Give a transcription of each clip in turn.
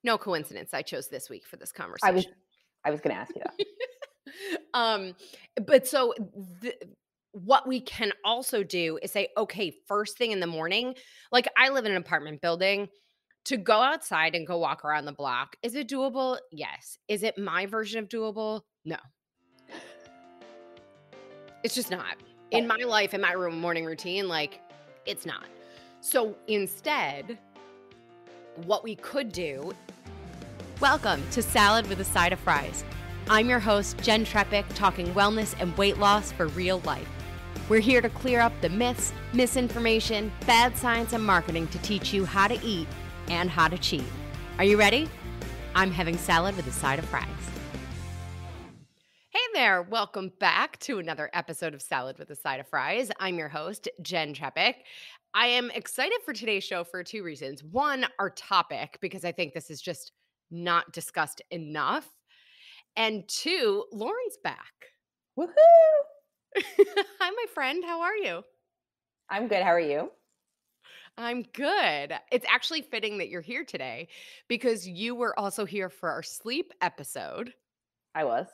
No coincidence I chose this week for this I was conversation. I was gonna ask you that. Um, but so what we can also do is say, okay, first thing in the morning, like I live in an apartment building. To go outside and go walk around the block, is it doable? Yes. Is it my version of doable? No. It's just not. In Right. my life, in my morning routine, like it's not. So instead, what we could do. Welcome to Salad with a Side of Fries. I'm your host, Jenn, talking wellness and weight loss for real life. We're here to clear up the myths, misinformation, bad science, and marketing to teach you how to eat and how to cheat. Are you ready? I'm having salad with a side of fries. Hey there, welcome back to another episode of Salad with a Side of Fries. I'm your host, Jenn. I am excited for today's show for two reasons. One, our topic, because I think this is just not discussed enough. And two, Lauren's back. Woohoo! Hi, my friend. How are you? I'm good. How are you? I'm good. It's actually fitting that you're here today because you were also here for our sleep episode. I was.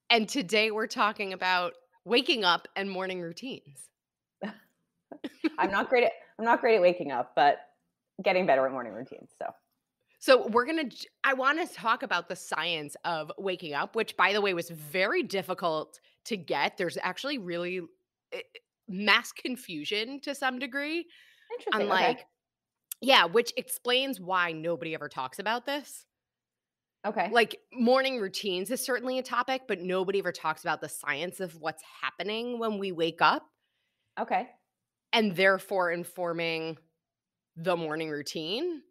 And today we're talking about waking up and morning routines. I'm not great at waking up, but getting better at morning routines. So So I want to talk about the science of waking up, which by the way was very difficult to get. There's actually really eh, mass confusion to some degree. interesting. Okay. Unlike, yeah, which explains why nobody ever talks about this. Okay. Like morning routines is certainly a topic, but nobody ever talks about the science of what's happening when we wake up Okay. and therefore informing the morning routine.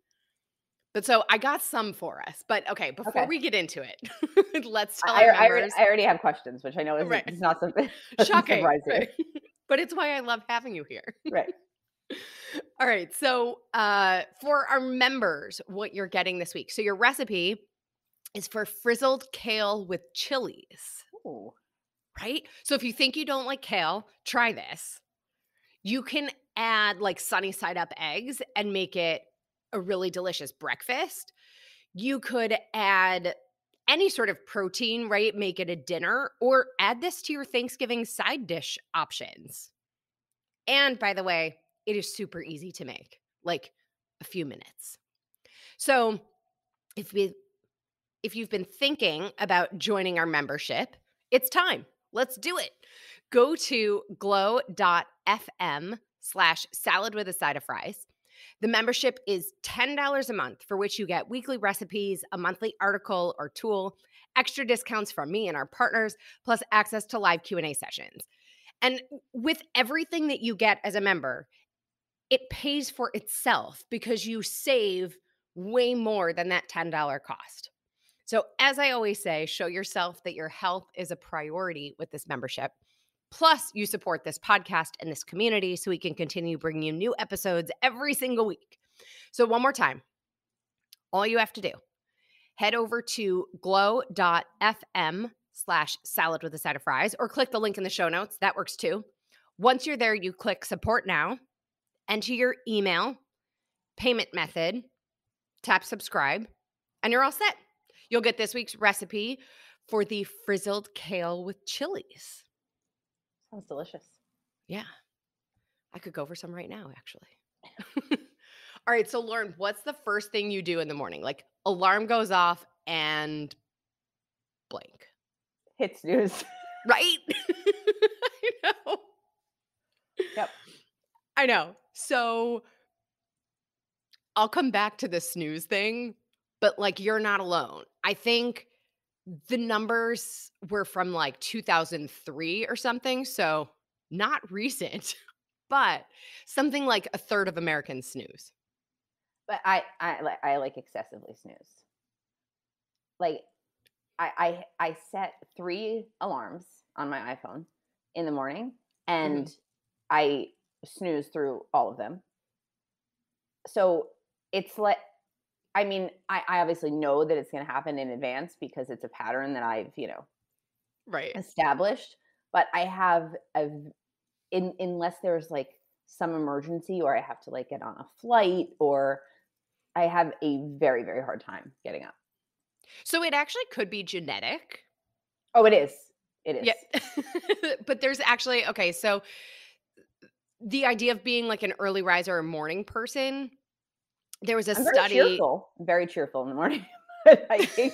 But so I got some for us. But okay, before Okay. we get into it, let's tell our members. I already have questions, which I know Right. is not something doesn't Shocking. surprise you. Right. But it's why I love having you here. Right. All right. So for our members, what you're getting this week. So your recipe is for frizzled kale with chilies. Ooh. Right? So if you think you don't like kale, try this. You can add like sunny side up eggs and make it a really delicious breakfast. You could add any sort of protein, right? Make it a dinner or add this to your Thanksgiving side dish options. And by the way, it is super easy to make, like a few minutes. So if we if you've been thinking about joining our membership, it's time. Let's do it. Go to glow.fm/salad with a side of fries. The membership is $10 a month, for which you get weekly recipes, a monthly article or tool, extra discounts from me and our partners, plus access to live Q&A sessions. And with everything that you get as a member, it pays for itself because you save way more than that $10 cost. So, as I always say, show yourself that your health is a priority with this membership. Plus, you support this podcast and this community so we can continue bringing you new episodes every single week. So, one more time, all you have to do, head over to glow.fm/salad with a side of fries or click the link in the show notes. That works too. Once you're there, you click support now, enter your email, payment method, tap subscribe, and you're all set. You'll get this week's recipe for the frizzled kale with chilies. Sounds delicious. Yeah. I could go for some right now, actually. All right. So, Lauren, what's the first thing you do in the morning? Like, alarm goes off and blank, Hit snooze. right? I know. Yep. I know. So, I'll come back to the snooze thing, but like, you're not alone. I think the numbers were from like 2003 or something, so not recent, but something like a third of Americans snooze. But I like excessively snooze. Like I set 3 alarms on my iPhone in the morning and Mhm. I snooze through all of them. So it's like, I mean, I obviously know that it's going to happen in advance because it's a pattern that I've, Right. established. But I have unless there's like some emergency or I have to like get on a flight or I have a very, very hard time getting up. So it actually could be genetic. Oh, it is. It Yeah. is. But there's actually okay, so the idea of being like an early riser or morning person, there was a I'm very study cheerful, very cheerful in the morning. But I think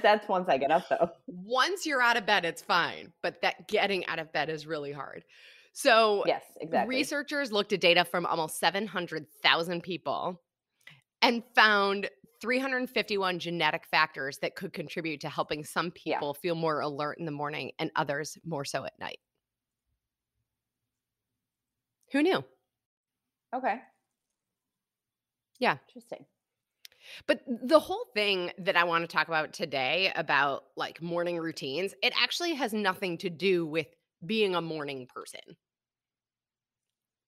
that's once I get up though. once you're out of bed, it's fine, but that getting out of bed is really hard. So Yes, exactly. researchers looked at data from almost 700,000 people and found 351 genetic factors that could contribute to helping some Yeah. people feel more alert in the morning and others more so at night. Who knew? Okay. Yeah. Interesting. But the whole thing that I want to talk about today about like morning routines, it actually has nothing to do with being a morning person,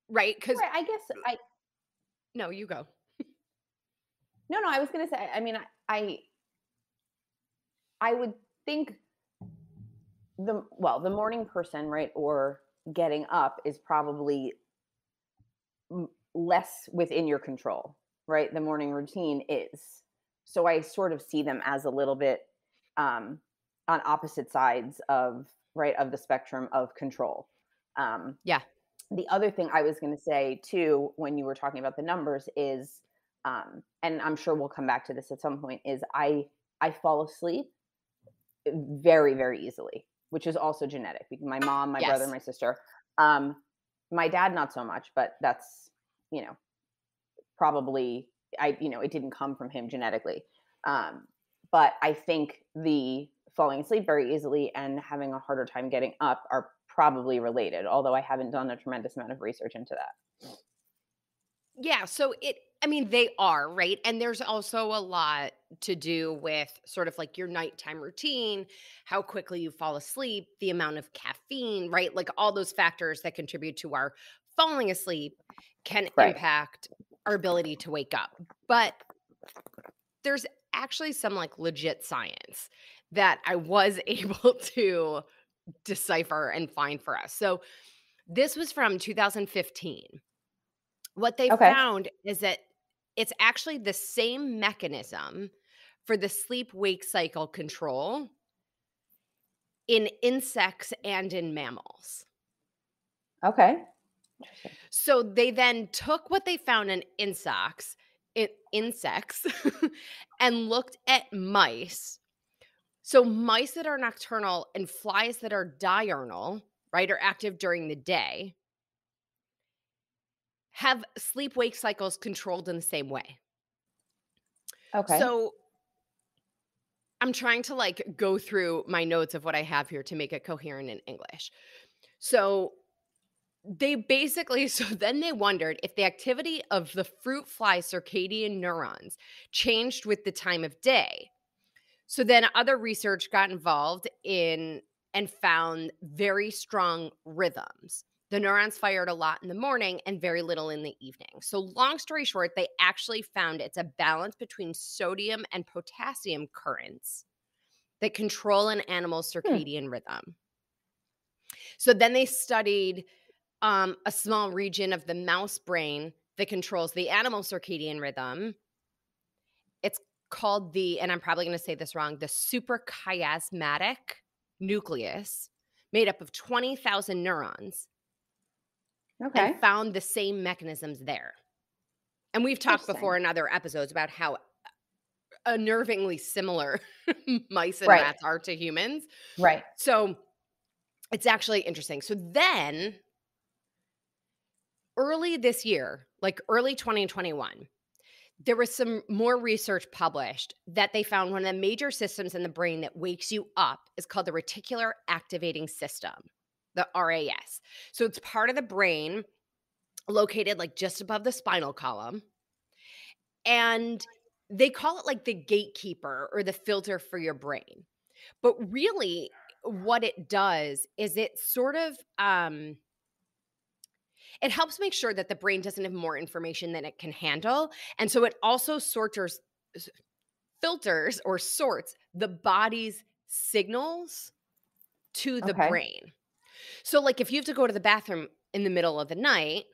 right? Because Right. I guess I no, you go. no, no, I was gonna say, I mean, I would think the morning person, right, or getting up is probably less within your control, right? The morning routine is. So I sort of see them as a little bit um, on opposite sides of right of the spectrum of control. Um, Yeah. the other thing I was going to say too, when you were talking about the numbers, is, and I'm sure we'll come back to this at some point, is I fall asleep very, very easily, which is also genetic. My mom, my brother, Yes. my sister. Um, my dad, not so much, but that's, you know, probably, it didn't come from him genetically. Um, but I think the falling asleep very easily and having a harder time getting up are probably related, although I haven't done a tremendous amount of research into that. Yeah, so I mean, they are, right? And there's also a lot to do with sort of like your nighttime routine, how quickly you fall asleep, the amount of caffeine, right? Like all those factors that contribute to our falling asleep can Right. impact our ability to wake up. But there's actually some like legit science that I was able to decipher and find for us. So this was from 2015. What they Okay. found is that it's actually the same mechanism for the sleep wake cycle control in insects and in mammals. Okay. Interesting. So they then took what they found in insects and looked at mice. So mice that are nocturnal and flies that are diurnal, right, are active during the day, have sleep wake cycles controlled in the same way. Okay. So I'm trying to like go through my notes of what I have here to make it coherent in English. So they basically, so then they wondered if the activity of the fruit fly circadian neurons changed with the time of day. So then other research got involved in and found very strong rhythms. The neurons fired a lot in the morning and very little in the evening. So, long story short, they actually found it's a balance between sodium and potassium currents that control an animal's Hmm. circadian rhythm. So then they studied a small region of the mouse brain that controls the animal circadian rhythm. It's called and I'm probably going to say this wrong, the suprachiasmatic nucleus, made up of 20,000 neurons, and Okay. found the same mechanisms there. And we've talked before Interesting. in other episodes about how unnervingly similar mice and Right. rats are to humans. Right. So it's actually interesting. So then early this year, like early 2021, there was some more research published that they found one of the major systems in the brain that wakes you up is called the reticular activating system, the RAS. So it's part of the brain located like just above the spinal column. And they call it like the gatekeeper or the filter for your brain. But really, what it does is it sort of it helps make sure that the brain doesn't have more information than it can handle. And so it also filters or sorts the body's signals to the Okay. brain. So, like, if you have to go to the bathroom in the middle of the night,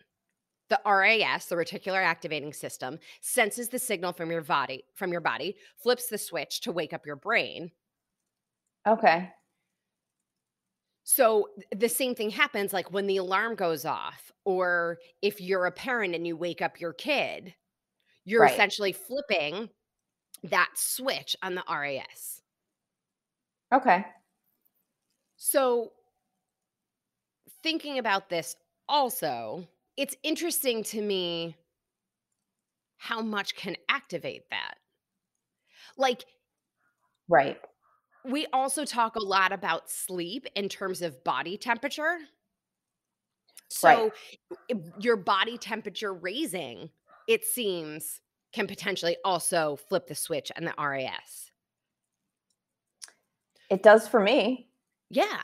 The RAS, the reticular activating system, senses the signal from your body, flips the switch to wake up your brain. Okay. So the same thing happens like when the alarm goes off, or if you're a parent and you wake up your kid, you're Right. essentially flipping that switch on the RAS. Okay. So thinking about this also, it's interesting to me how much can activate that. Like, Right. we also talk a lot about sleep in terms of body temperature. Right. So, your body temperature raising, it seems, can potentially also flip the switch on the RAS. It does for me. Yeah.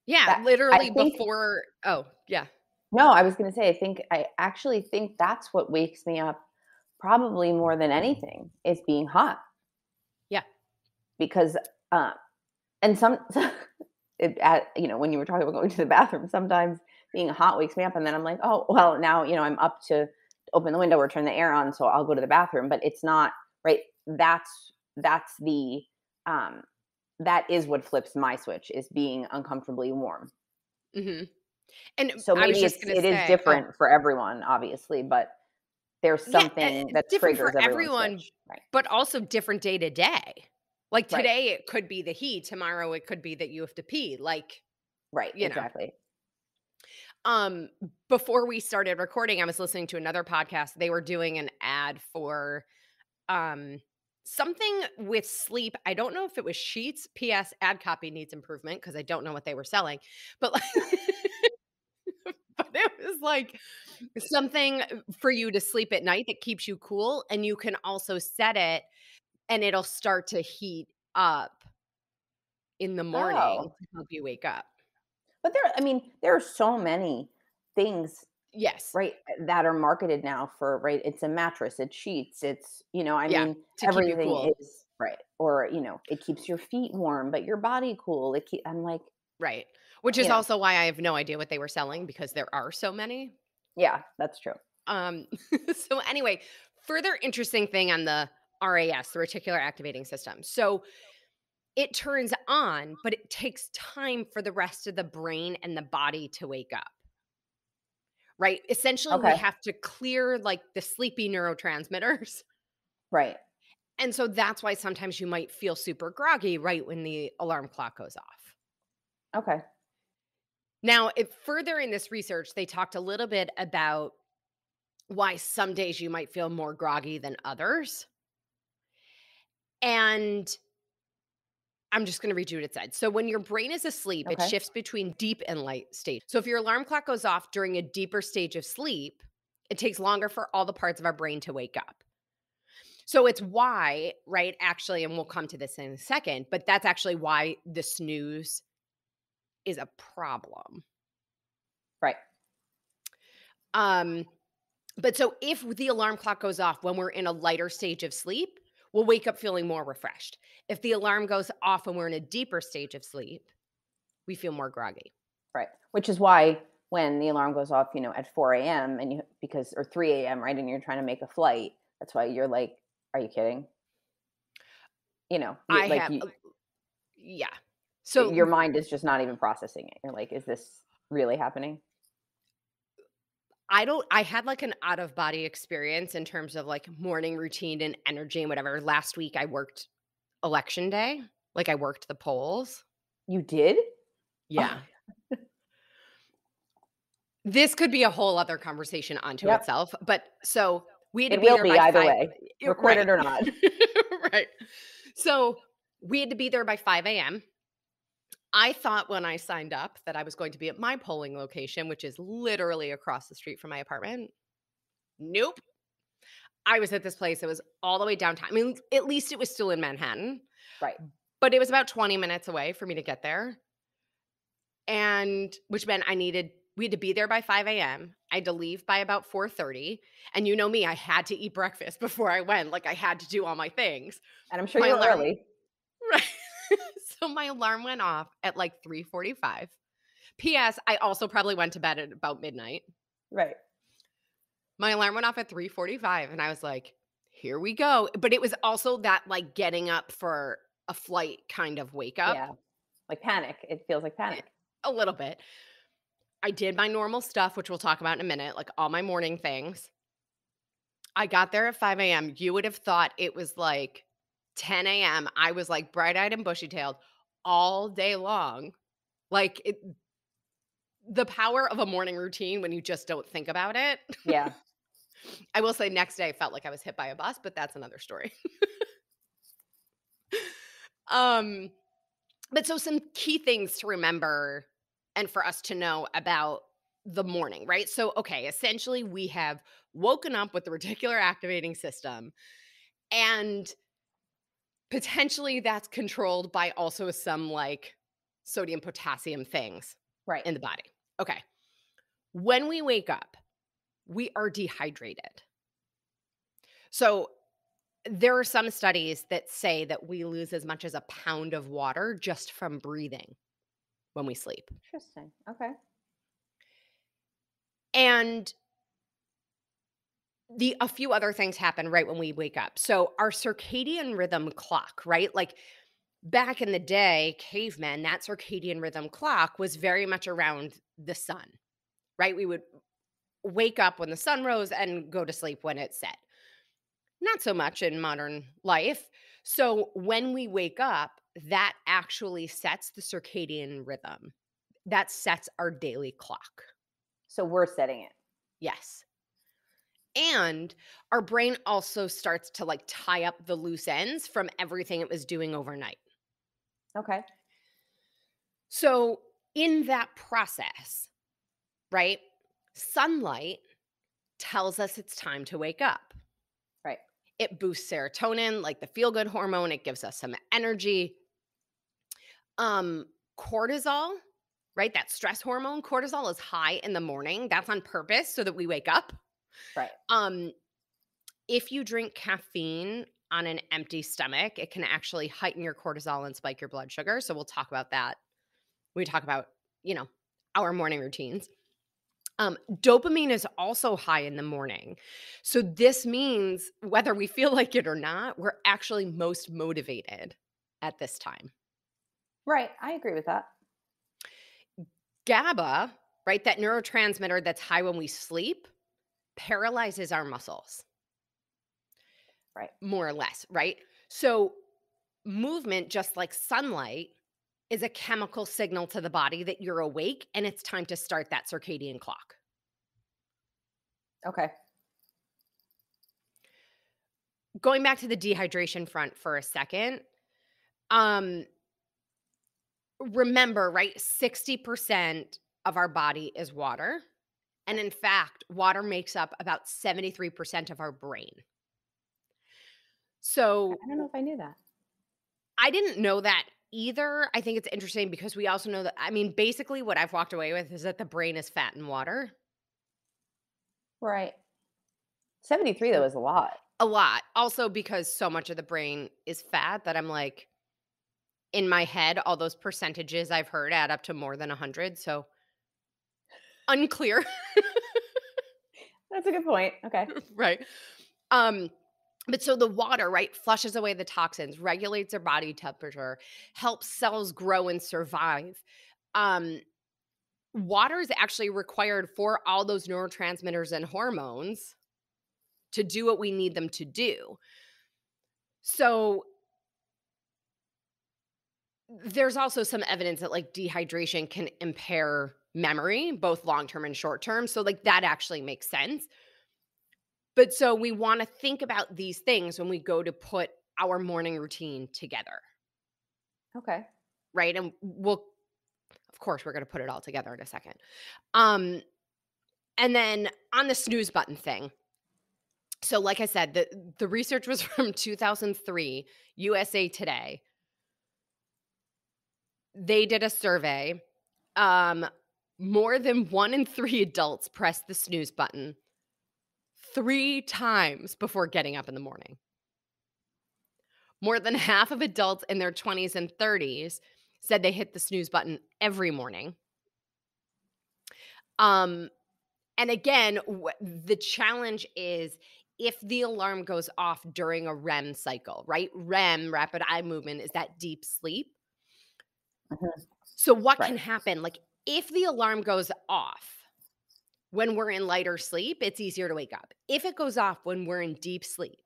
Yeah, That I literally think before oh, yeah. no, I was gonna say, I actually think that's what wakes me up probably more than anything is being hot Yeah. because, uh and some when you were talking about going to the bathroom, sometimes being hot wakes me up, and then I'm like, "Oh, well, now, I'm up to open the window or turn the air on, so I'll go to the bathroom," but it's not right? That's the, um that is what flips my switch, is being uncomfortably warm. Mhm. And So I was maybe just gonna it is say oh, different for everyone, obviously, but there's yeah, something it's that different triggers for everyone's everyone, switch. Right. but also different day to day. Like, Right. today, it could be the heat, tomorrow, it could be that you have to pee, like, Right, you know. exactly. Um, before we started recording, I was listening to another podcast. They were doing an ad for, um, something with sleep. I don't know if it was sheets. PS, ad copy needs improvement because I don't know what they were selling, but, like but it was, like, something for you to sleep at night that keeps you cool, and you can also set it, and it'll start to heat up in the morning Oh, to help you wake up. but there are so many things, Yes. right, that are marketed now for right, it's a mattress, it's sheets, Yeah, to keep you everything cool. is right, or, it keeps your feet warm, but your body cool. I'm like, Right. Which you is know, also why I have no idea what they were selling because there are so many. yeah, that's true. Um, so anyway, further interesting thing on the RAS, the reticular activating system. So it turns on, but it takes time for the rest of the brain and the body to wake up. Right? Essentially, we Okay. have to clear like the sleepy neurotransmitters. Right. And so that's why sometimes you might feel super groggy right when the alarm clock goes off. Okay. Now, further in this research, they talked a little bit about why some days you might feel more groggy than others. And I'm just going to read you what it said. So, when your brain is asleep, it Okay. shifts between deep and light stage. So, if your alarm clock goes off during a deeper stage of sleep, it takes longer for all the parts of our brain to wake up. So, it's why, right? Actually, and we'll come to this in a second, but that's actually why the snooze is a problem. Right. Um, But so if the alarm clock goes off when we're in a lighter stage of sleep, we'll wake up feeling more refreshed. If the alarm goes off when we're in a deeper stage of sleep, we feel more groggy. Right. Which is why when the alarm goes off, at 4 a.m. and or 3 a.m., right, and you're trying to make a flight, that's why you're like, "Are you kidding?" I Like have yeah. your So mind is just not even processing it. You're like, "Is this really happening?" I had like an out of body experience in terms of like morning routine and energy and whatever. Last week I worked election day. Like I worked the polls. You did? Oh, Yeah. This could be a whole other conversation unto yep. itself. But so we had to It be will there be by either 5. way, Right. recorded or not. Right. So we had to be there by 5 a.m. I thought when I signed up that I was going to be at my polling location, which is literally across the street from my apartment. Nope. I was at this place that was all the way downtown. I mean, at least it was still in Manhattan, Right. but it was about 20 minutes away for me to get there. And which meant we had to be there by 5 a.m. I had to leave by about 4:30. And you know me, I had to eat breakfast before I went. Like I had to do all my things. And I'm sure My you were alarm early. Right. So my alarm went off at like 3:45. PS, I also probably went to bed at about midnight. Right. My alarm went off at 3:45 and I was like, "Here we go." But it was also that, like, getting up for a flight kind of wake up, Yeah. Like panic. It feels like eh, panic. a little bit. I did my normal stuff, which we'll talk about in a minute, like all my morning things. I got there at 5 AM. You would have thought it was like 10 AM. I was, like, bright-eyed and bushy-tailed all day long. Like, the power of a morning routine when you just don't think about it. Yeah. I will say next day I felt like I was hit by a bus, but that's another story. Um, but so some key things to remember and for us to know about the morning, right? So, okay, essentially we have woken up with the reticular activating system, and potentially that's controlled by also some like sodium potassium things Right. in the body. Okay. When we wake up, we are dehydrated. So, there are some studies that say that we lose as much as a pound of water just from breathing when we sleep. Interesting. Okay. And a few other things happen right when we wake up. So our circadian rhythm clock, right? Like back in the day, cavemen, that circadian rhythm clock was very much around the sun, right? We would wake up when the sun rose and go to sleep when it set. Not so much in modern life. So when we wake up, that actually sets the circadian rhythm. That sets our daily clock. So we're setting it. Yes. And our brain also starts to like tie up the loose ends from everything it was doing overnight. Okay. So, in that process, right, sunlight tells us it's time to wake up. Right. It boosts serotonin, like the feel good hormone. It gives us some energy. Um, Cortisol, right, that stress hormone, cortisol is high in the morning. That's on purpose so that we wake up. Right. Um, if you drink caffeine on an empty stomach, it can actually heighten your cortisol and spike your blood sugar. So we'll talk about that. We talk about, you know, our morning routines. Dopamine is also high in the morning. So this means whether we feel like it or not, we're actually most motivated at this time. Right. I agree with that. GABA, right, that neurotransmitter that's high when we sleep, paralyzes our muscles, Right. more or less, right? So movement, just like sunlight, is a chemical signal to the body that you're awake and it's time to start that circadian clock. Okay. Going back to the dehydration front for a second, um, remember, right, 60% of our body is water. And in fact, water makes up about 73% of our brain. So I don't know if I knew that. I didn't know that either. I think it's interesting because we also know that, I mean, basically what I've walked away with is that the brain is fat and water. Right. 73 though So is a lot. a lot. Also because so much of the brain is fat that I'm like, in my head, all those percentages I've heard add up to more than 100. So unclear, That's a good point. Okay. right? Um, but so the water, right, flushes away the toxins, regulates our body temperature, helps cells grow and survive. Um, Water is actually required for all those neurotransmitters and hormones to do what we need them to do. So there's also some evidence that like dehydration can impair memory, both long term and short term. So, like, that actually makes sense. But so we want to think about these things when we go to put our morning routine together, Okay. right? And of course, we're going to put it all together in a second. Um, and then on the snooze button thing. So, like I said, the research was from 2003, USA Today. They did a survey. Um, More than 1 in 3 adults press the snooze button 3 times before getting up in the morning. More than half of adults in their 20s and 30s said they hit the snooze button every morning. Um, And again, the challenge is if the alarm goes off during a REM cycle, right? REM, rapid eye movement, is that deep sleep. Mhm. So what Right. can happen? Like if the alarm goes off when we're in lighter sleep, it's easier to wake up. If it goes off when we're in deep sleep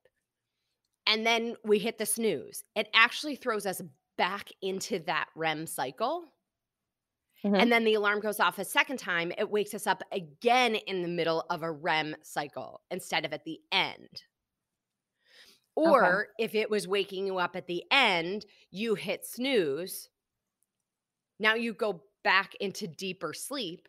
and then we hit the snooze, it actually throws us back into that REM cycle. And Mhm. then the alarm goes off a second time, it wakes us up again in the middle of a REM cycle instead of at the end. Okay. Or if it was waking you up at the end, you hit snooze. Now you go back into deeper sleep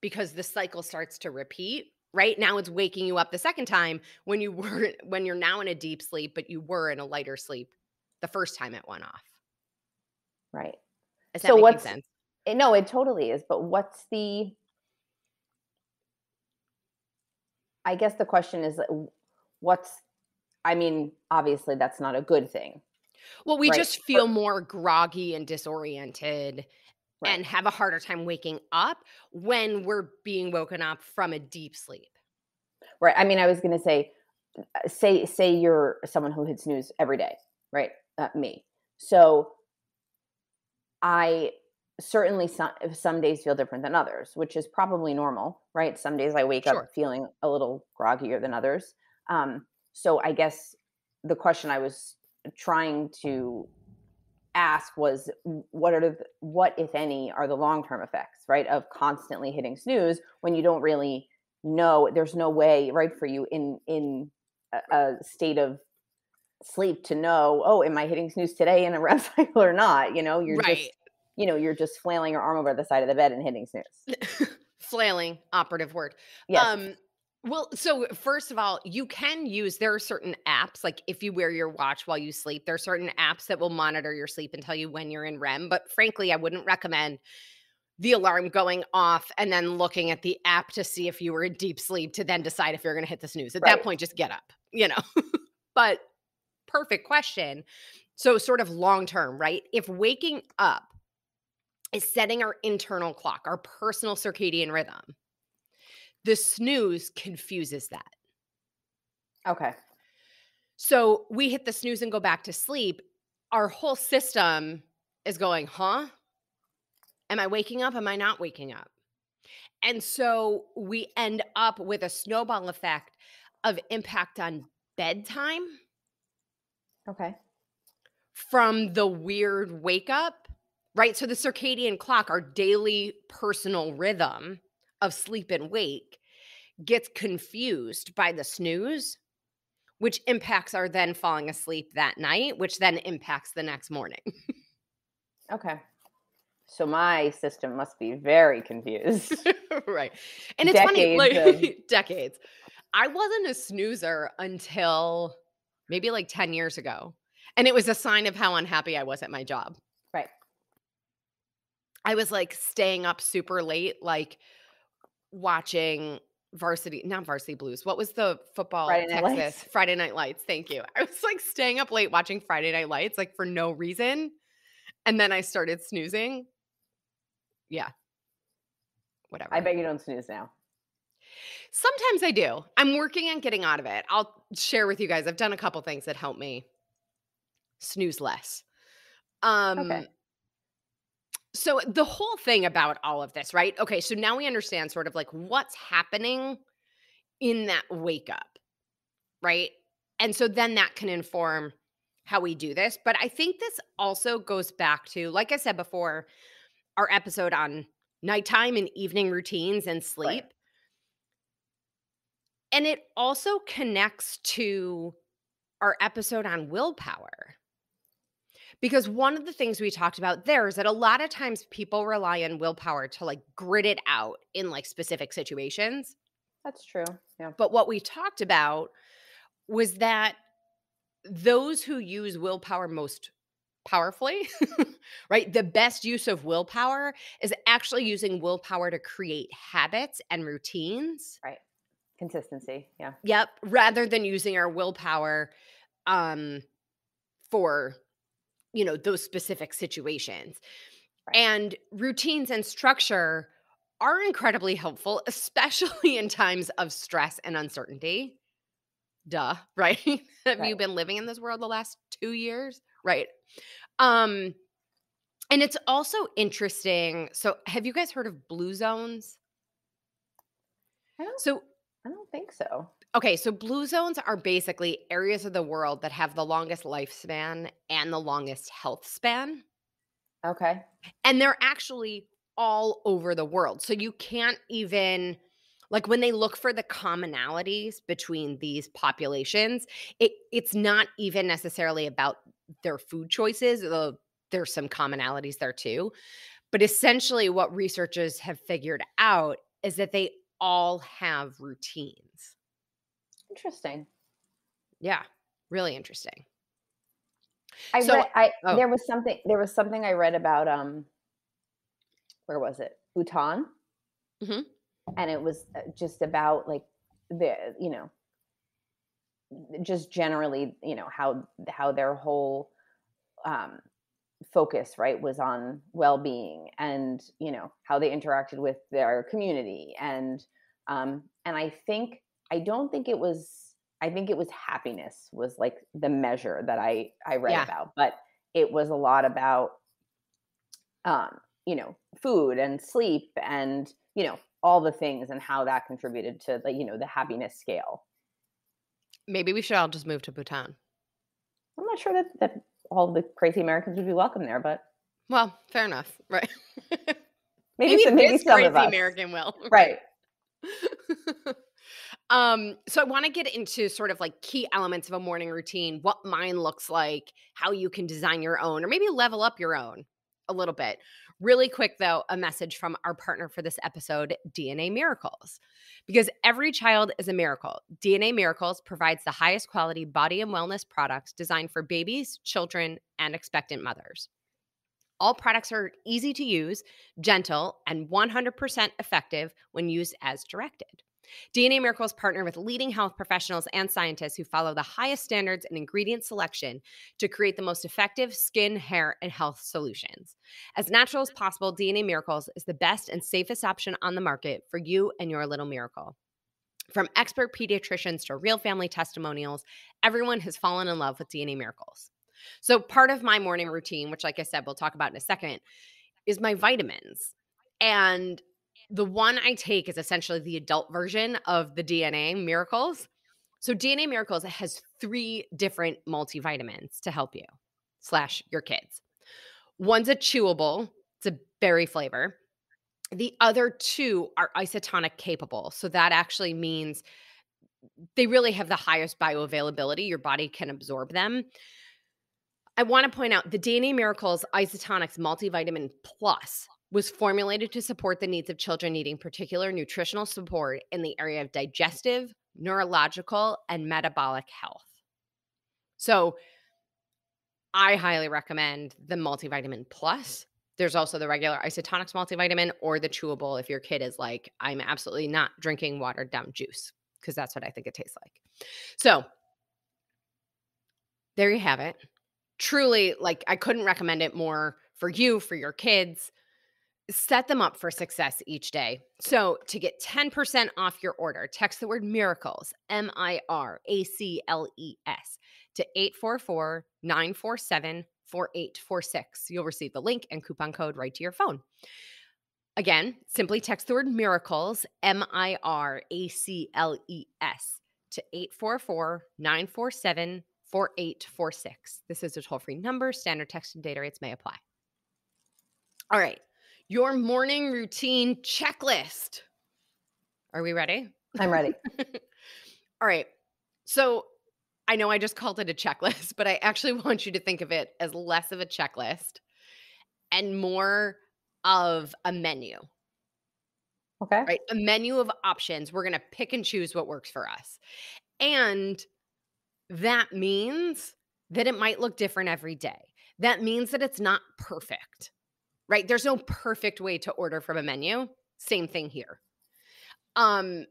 because the cycle starts to repeat. Right now it's waking you up the second time when you're now in a deep sleep, but you were in a lighter sleep the first time it went off. Right. Is that So making what's sense? no, it totally is, but what's the I guess the question is, what's I mean, obviously that's not a good thing, Well, we right? just feel more groggy and disoriented Right. and have a harder time waking up when we're being woken up from a deep sleep. Right. I mean, I was going to say, say you're someone who hits snooze every day, right? Me. So I certainly some days feel different than others, which is probably normal, right? Some days I wake up Sure. feeling a little groggier than others. So I guess the question I was trying to ask was what if any are the long-term effects, right, of constantly hitting snooze when you don't really know, there's no way, right, for you in a state of sleep to know, oh, am I hitting snooze today in a REM cycle or not? You're Right. just, you're just flailing your arm over the side of the bed and hitting snooze. Flailing, operative word. Yes. Um, well, so first of all, you can use there are certain apps, like if you wear your watch while you sleep, there are certain apps that will monitor your sleep and tell you when you're in REM. But frankly, I wouldn't recommend the alarm going off and then looking at the app to see if you were in deep sleep to then decide if you're going to hit the snooze. At that Right. point, just get up. But perfect question. So, sort of long term, right? If waking up is setting our internal clock, our personal circadian rhythm, the snooze confuses that. Okay. So we hit the snooze and go back to sleep. Our whole system is going, huh? Am I waking up? Am I not waking up? And so we end up with a snowball effect of impact on bedtime Okay. from the weird wake up, right? So the circadian clock, our daily personal rhythm of sleep and wake, gets confused by the snooze, which impacts our then falling asleep that night, which then impacts the next morning. Okay. So my system must be very confused. Right. And it's funny, Decades of like decades. I wasn't a snoozer until maybe like 10 years ago. And it was a sign of how unhappy I was at my job. right. I was like staying up super late, like watching not varsity blues. What was the football Friday Night Texas Lights. Friday Night Lights? Thank you. I was like staying up late watching Friday Night Lights, like for no reason. And then I started snoozing. Yeah, I whatever. bet you don't snooze now. Sometimes I do. I'm working on getting out of it. I'll share with you guys. I've done a couple things that help me snooze less. Okay. Um, so the whole thing about all of this, right? Okay, so now we understand sort of like what's happening in that wake up, right? And so then that can inform how we do this. But I think this also goes back to, like I said before, our episode on nighttime and evening routines and Right. sleep. And it also connects to our episode on willpower. Because one of the things we talked about there is that a lot of times people rely on willpower to like grit it out in like specific situations. That's true. Yeah. But what we talked about was that those who use willpower most powerfully, right? The best use of willpower is actually using willpower to create habits and routines. Right. Consistency. Yeah. Yep, rather than using our willpower um for those specific situations. Right. And routines and structure are incredibly helpful, especially in times of stress and uncertainty. Duh, right? Have you Right. been living in this world the last 2 years? Right. Um, and it's also interesting. So, have you guys heard of blue zones? I don't So, I don't think so. okay, so blue zones are basically areas of the world that have the longest lifespan and the longest health span. Okay. And they're actually all over the world. So you can't even like when they look for the commonalities between these populations, it's not even necessarily about their food choices, though there's some commonalities there too. But essentially what researchers have figured out is that they all have routines. Interesting. Yeah, really interesting. I So read I oh, there was something I read about, where was it? Bhutan, mhm. and it was, just about, like, the just generally, how their whole, um, focus, right, was on well-being and, how they interacted with their community, and I don't think it was I think it was happiness was, like, the measure that I read Yeah. about, but it was a lot about, food and sleep and, all the things and how that contributed to the happiness scale. Maybe we should all just move to Bhutan. I'm not sure that all the crazy Americans would be welcome there, but Well, fair enough, right. Maybe maybe this some of crazy us. American will, right? Right. So I wanna get into sort of like key elements of a morning routine, what mine looks like, how you can design your own, or maybe level up your own a little bit. Really quick though, a message from our partner for this episode, DNA Miracles. Because every child is a miracle. DNA Miracles provides the highest quality body and wellness products designed for babies, children, and expectant mothers. All products are easy to use, gentle, and 100% effective when used as directed. DNA Miracles partner with leading health professionals and scientists who follow the highest standards in ingredient selection to create the most effective skin, hair, and health solutions. As natural as possible, DNA Miracles is the best and safest option on the market for you and your little miracle. From expert pediatricians to real family testimonials, everyone has fallen in love with DNA Miracles. So, part of my morning routine, which, like I said, we'll talk about in a second, is my vitamins. And the one I take is essentially the adult version of the DNA Miracles. So, DNA Miracles has 3 different multivitamins to help you slash your kids. One's a chewable, it's a berry flavor. The other two are isotonic capable. So that actually means they really have the highest bioavailability. Your body can absorb them. I want to point out the DNA Miracles Isotonics Multivitamin Plus was formulated to support the needs of children needing particular nutritional support in the area of digestive, neurological, and metabolic health. So I highly recommend the multivitamin plus. There's also the regular isotonics multivitamin or the chewable if your kid is like, I'm absolutely not drinking watered down juice, because that's what I think it tastes like. So there you have it. Truly, like, I couldn't recommend it more for you, for your kids. Set them up for success each day. So, to get 10% off your order, text the word miracles, MIRACLES, to 844-947-4846. You'll receive the link and coupon code right to your phone. Again, simply text the word miracles, MIRACLES, to 844-947-4846. This is a toll free number. Standard text and data rates may apply. All right. Your morning routine checklist. Are we ready? I'm ready. All right. So I know I just called it a checklist, but I actually want you to think of it as less of a checklist and more of a menu, Okay. right? A menu of options. We're going to pick and choose what works for us. And that means that it might look different every day. That means that it's not perfect, right? There's no perfect way to order from a menu. Same thing here. And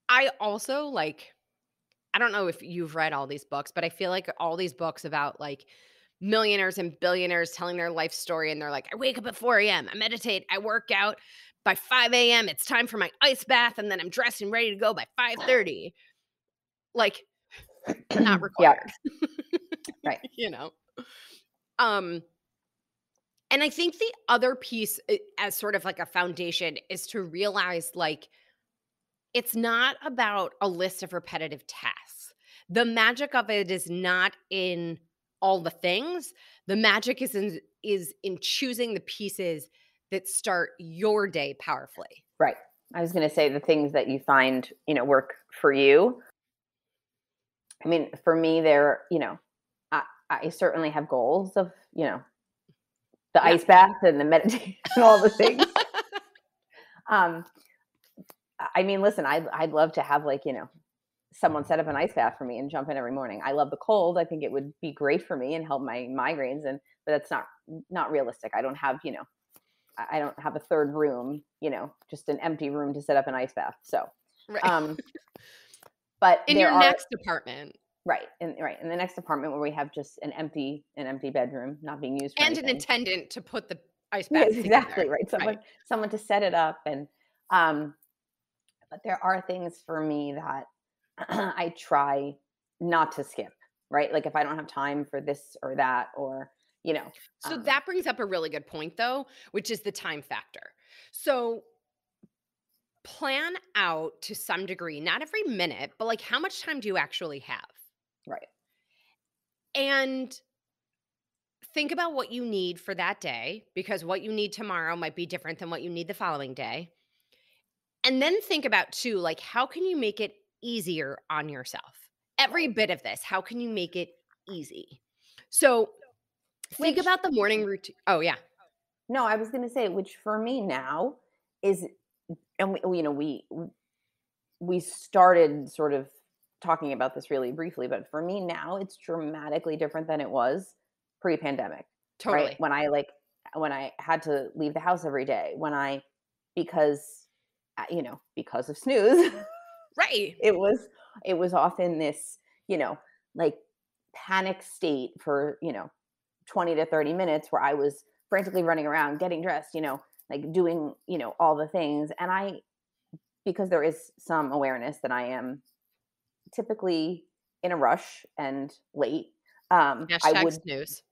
I also like, I don't know if you've read all these books, but I feel like all these books about like millionaires and billionaires telling their life story, and they're like, I wake up at 4 a.m., I meditate, I work out. By 5 a.m., it's time for my ice bath, and then I'm dressed and ready to go by 5:30. Like, not Yeah, required, right. you know? Um, and I think the other piece, as sort of like a foundation, is to realize, like, it's not about a list of repetitive tasks. The magic of it is not in all the things. The magic is in choosing the pieces that start your day powerfully. Right. I was going to say the things that you find, work for you. I mean, for me, I certainly have goals of, the Yeah. ice bath and the meditation and all the things. Um, I mean, listen, I'd love to have like, someone set up an ice bath for me and jump in every morning. I love the cold. I think it would be great for me and help my migraines. But that's not realistic. I don't have, I don't have a third room, just an empty room to set up an ice bath. So, Right. um, but In there your are next apartment right in the next apartment where we have just an empty bedroom not being used for and an anything. attendant to put the ice Yes, baths exactly together. right. Right. Someone to set it up um, but there are things for me that I try not to skip. Right, like if I don't have time for this or that, or you know, So um, that brings up a really good point though, which is the time factor. So plan out to some degree, not every minute, but like how much time do you actually have? right, And think about what you need for that day because what you need tomorrow might be different than what you need the following day. And then think about too, like how can you make it easier on yourself? Every right. bit of this, how can you make it easy? So think Which about the morning routine. Oh, yeah. no, I was going to say, which for me now is, and we started sort of talking about this really briefly, but for me now, it's dramatically different than it was pre-pandemic, right? Totally. When I had to leave the house every day, because because of snooze, Right. it was it was often this, like panic state for, 20 to 30 minutes where I was frantically running around, getting dressed, like doing, all the things. And because there is some awareness that I am typically in a rush and late, I Hashtag would, snooze.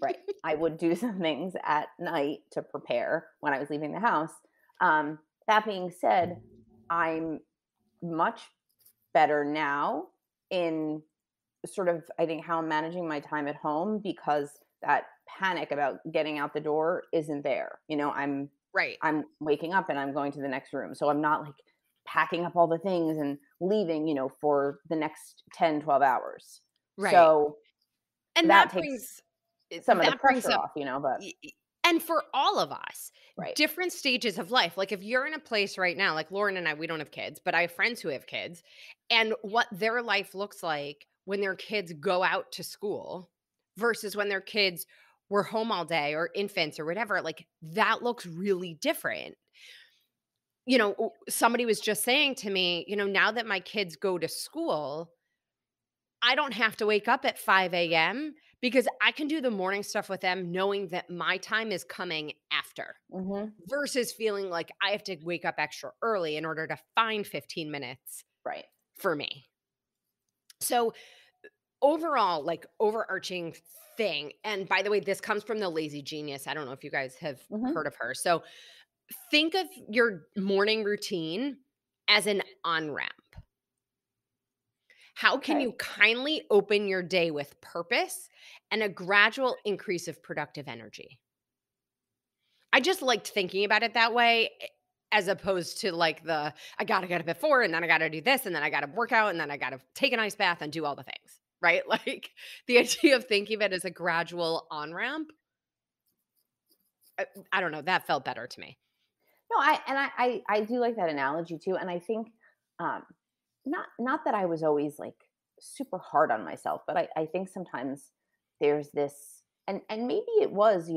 right, I would do some things at night to prepare when I was leaving the house. That being said, I'm much better now in sort of, I think, how I'm managing my time at home because that panic about getting out the door isn't there. Right. I'm waking up and I'm going to the next room. So I'm not like packing up all the things and leaving, for the next 10, 12 hours. Right. So And that takes some of the that brings pressure up off, but and for all of us, right. different stages of life. Like if you're in a place right now, like Lauren and I, we don't have kids, but I have friends who have kids, and what their life looks like when their kids go out to school versus when their kids were home all day or infants or whatever, like that looks really different. Somebody was just saying to me, now that my kids go to school, I don't have to wake up at 5 a.m. because I can do the morning stuff with them knowing that my time is coming after Hmm. versus feeling like I have to wake up extra early in order to find 15 minutes Right. for me. So, overall, like overarching thing, and by the way, this comes from the Lazy Genius. I don't know if you guys have Hmm. heard of her. So, think of your morning routine as an on ramp. How can Okay. you kindly open your day with purpose and a gradual increase of productive energy? I just liked thinking about it that way as opposed to like I got to get up at 4 and then I got to do this and then I got to work out and then I got to take an ice bath and do all the things, right? Like the idea of thinking of it as a gradual on ramp, I don't know, that felt better to me. No, I do like that analogy too, and I think, um, not that I was always like super hard on myself, but I think sometimes there's this, and maybe it was,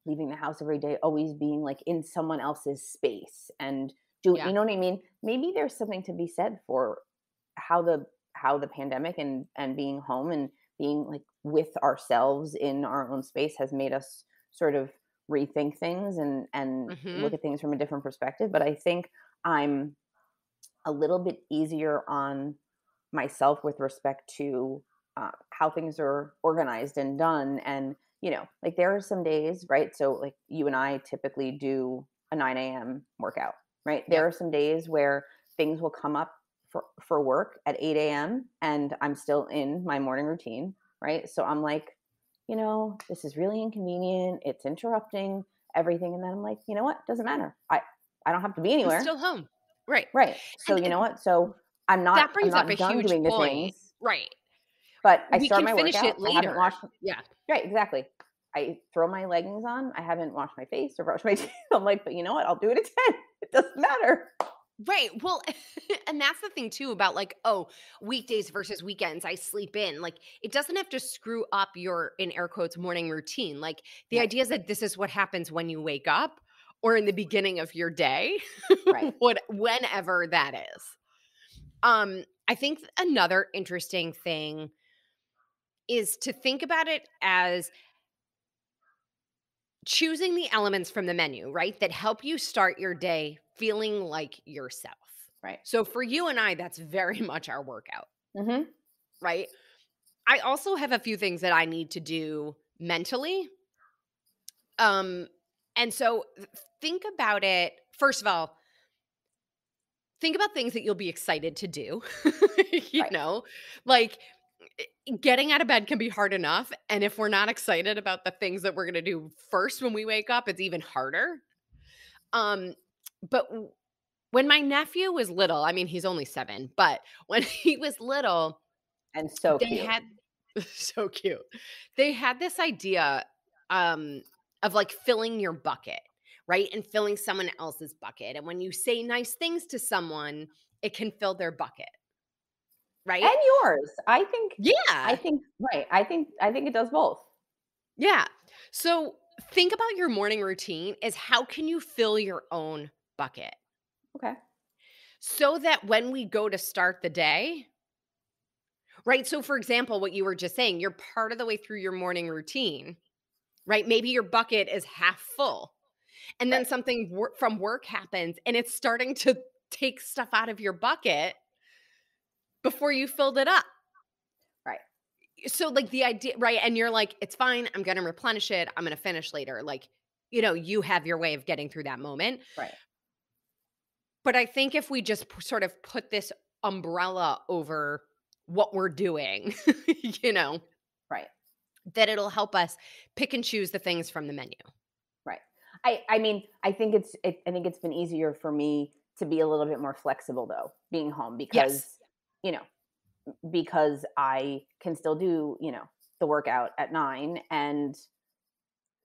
leaving the house every day, always being like in someone else's space and doing, Yeah. you know what I mean? Maybe there's something to be said for how the pandemic and being home and being like with ourselves in our own space has made us sort of rethink things and Hmm. look at things from a different perspective. But I think I'm a little bit easier on myself with respect to how things are organized and done. And, like there are some days, right? So, like you and I typically do a 9 a.m. workout, right? There Yep. are some days where things will come up for work at 8 a.m. and I'm still in my morning routine, right? So I'm like, this is really inconvenient. It's interrupting everything. And then I'm like, you know what? Doesn't matter. I don't have to be I'm anywhere. still home. Right. Right. So And you know what? So I'm not that I'm brings up a not done huge doing the point. things, Right. but I We start can my finish workout. it I haven't later. washed. Yeah. Right, exactly. I throw my leggings on. I haven't washed my face or brushed my teeth. I'm like, but you know what? I'll do it at 10. It doesn't matter. Right. Well, and that's the thing too about like, oh, weekdays versus weekends, I sleep in. Like, it doesn't have to screw up your, in air quotes, morning routine. Like, the Right. idea is that this is what happens when you wake up or in the beginning of your day, Right. whenever that is. I think another interesting thing is to think about it as choosing the elements from the menu, right? That help you start your day feeling like yourself. Right. So for you and I, that's very much our workout, Mhm. right? I also have a few things that I need to do mentally. Um, and so think about it. First of all, think about things that you'll be excited to do. you Right. know, like getting out of bed can be hard enough. And if we're not excited about the things that we're going to do first when we wake up, it's even harder. Um, but when my nephew was little, I mean, he's only 7, but when he was little, And so they cute. had so cute. They had this idea, um, of, like, filling your bucket, right? And filling someone else's bucket, and when you say nice things to someone, it can fill their bucket, right? And yours. I Yeah, think right. I think it does both. yeah. So, think about your morning routine as how can you fill your own bucket? Okay. So that when we go to start the day, right? So, for example, what you were just saying, you're part of the way through your morning routine, right? Maybe your bucket is half full, and then Right. something from work happens and it's starting to take stuff out of your bucket before you filled it up. Right. So, like the idea, right? And you're like, it's fine. I'm going to replenish it. I'm going to finish later. Like, you have your way of getting through that moment. Right. But I think if we just sort of put this umbrella over what we're doing, you know, Right. that it'll help us pick and choose the things from the menu. Right. I mean, I think it's been easier for me to be a little bit more flexible though, being home Yes. you know, because I can still do, the workout at 9 and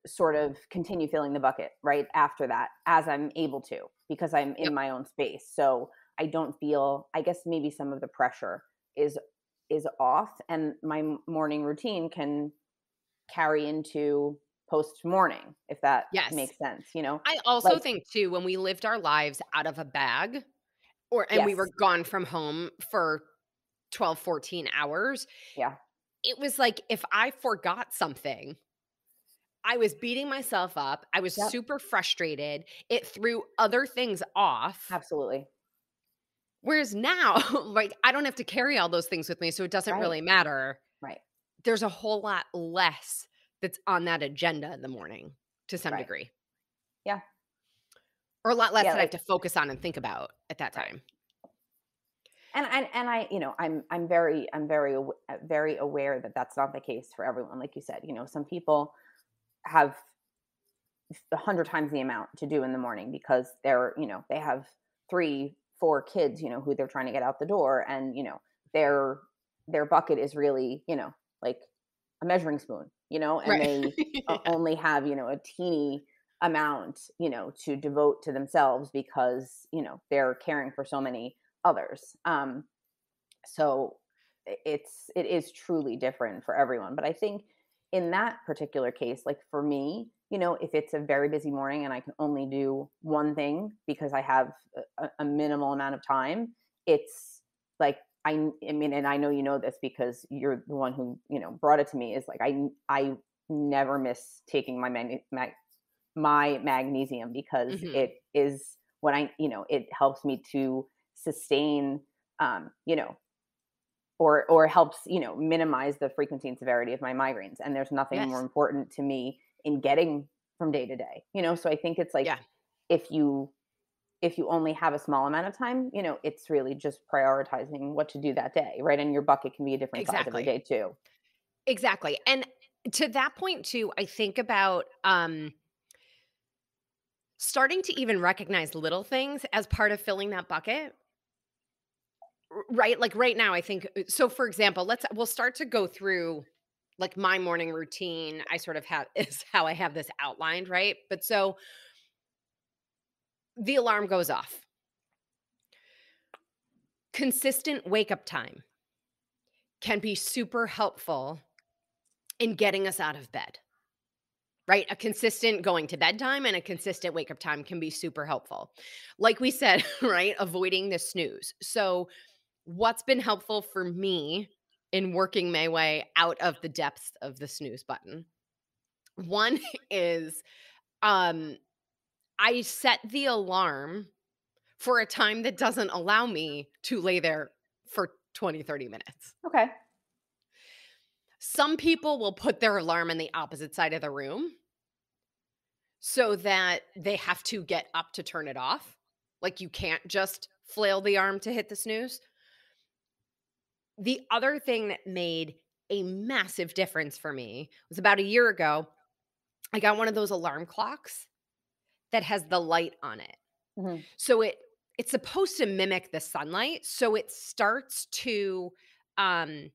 sort of continue filling the bucket right after that as I'm able to because I'm in Yep. my own space. So I don't feel, I guess maybe some of the pressure is is off and my morning routine can carry into post morning if that Yes. makes sense. I also Like think too when we lived our lives out of a bag and we were yes. gone from home for 12, 14 hours, Yeah. it was like if I forgot something, I was beating myself up. I was Yep. super frustrated. It threw other things off. Absolutely. Whereas now, like I don't have to carry all those things with me, so it doesn't Right. really matter. Right. There's a whole lot less that's on that agenda in the morning to some Right. degree, Yeah. or a lot less Yeah, that I have like to focus on and think about at that right. time. And I, very aware that that's not the case for everyone. Like you said, some people have 100 times the amount to do in the morning because they have 3 4 kids, who they're trying to get out the door, and their bucket is really, like a measuring spoon, and Right. they Yeah. only have a teeny amount, to devote to themselves because they're caring for so many others. So it is truly different for everyone. But I think in that particular case, like for me, if it's a very busy morning and I can only do one thing because I have a minimal amount of time, it's like I mean, and I know you know this because you're the one who, brought it to me, is like I never miss taking my magnesium because Hmm. it is what it helps me to sustain, um, you know, or helps, minimize the frequency and severity of my migraines. And there's nothing more Yes. important to me in getting from day to day. So I think it's like Yeah, if you if you only have a small amount of time, it's really just prioritizing what to do that day, right? And your bucket can be a different size every exactly. day too. Exactly. And to that point too, I think about starting to even recognize little things as part of filling that bucket. Right? Like right now, I think so for example, we'll start to go through like my morning routine. I sort of have is how I have this outlined, right? But so the alarm goes off. Consistent wake up time can be super helpful in getting us out of bed. Right? A consistent going to bed time and a consistent wake up time can be super helpful. Like we said, right? Avoiding the snooze. So, what's been helpful for me in working my way out of the depths of the snooze button? One is um I set the alarm for a time that doesn't allow me to lay there for 20, 30 minutes. Okay. Some people will put their alarm on the opposite side of the room so that they have to get up to turn it off. Like you can't just flail the arm to hit the snooze. The other thing that made a massive difference for me was about a year ago. I got one of those alarm clocks that has the light on it. Hmm. So it's supposed to mimic the sunlight. So it starts to um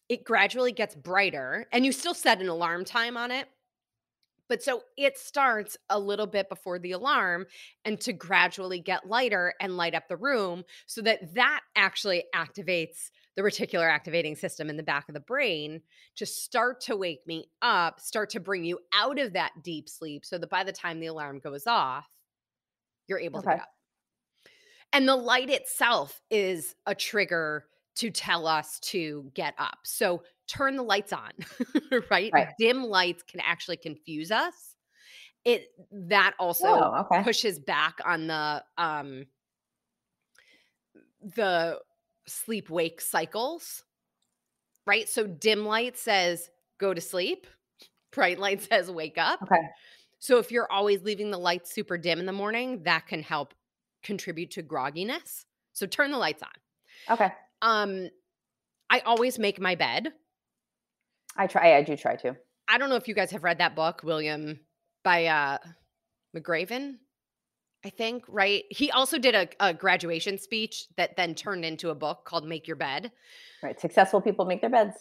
it gradually gets brighter and you still set an alarm time on it. But so it starts a little bit before the alarm and to gradually get lighter and light up the room so that that actually activates the reticular activating system in the back of the brain to start to wake me up, start to bring you out of that deep sleep so that by the time the alarm goes off, you're able to Okay. get up. And the light itself is a trigger to tell us to get up. So turn the lights on, right? Right. Dim lights can actually confuse us. It that also Oh, okay. pushes back on the sleep wake cycles, right? So dim light says go to sleep, bright light says wake up. Okay. So if you're always leaving the lights super dim in the morning, that can help contribute to grogginess. So turn the lights on. Okay. Um I always make my bed. I do try to. I don't know if you guys have read that book, William by McGraven, I think, right? He also did a graduation speech that then turned into a book called Make Your Bed. Right. Successful people make their beds.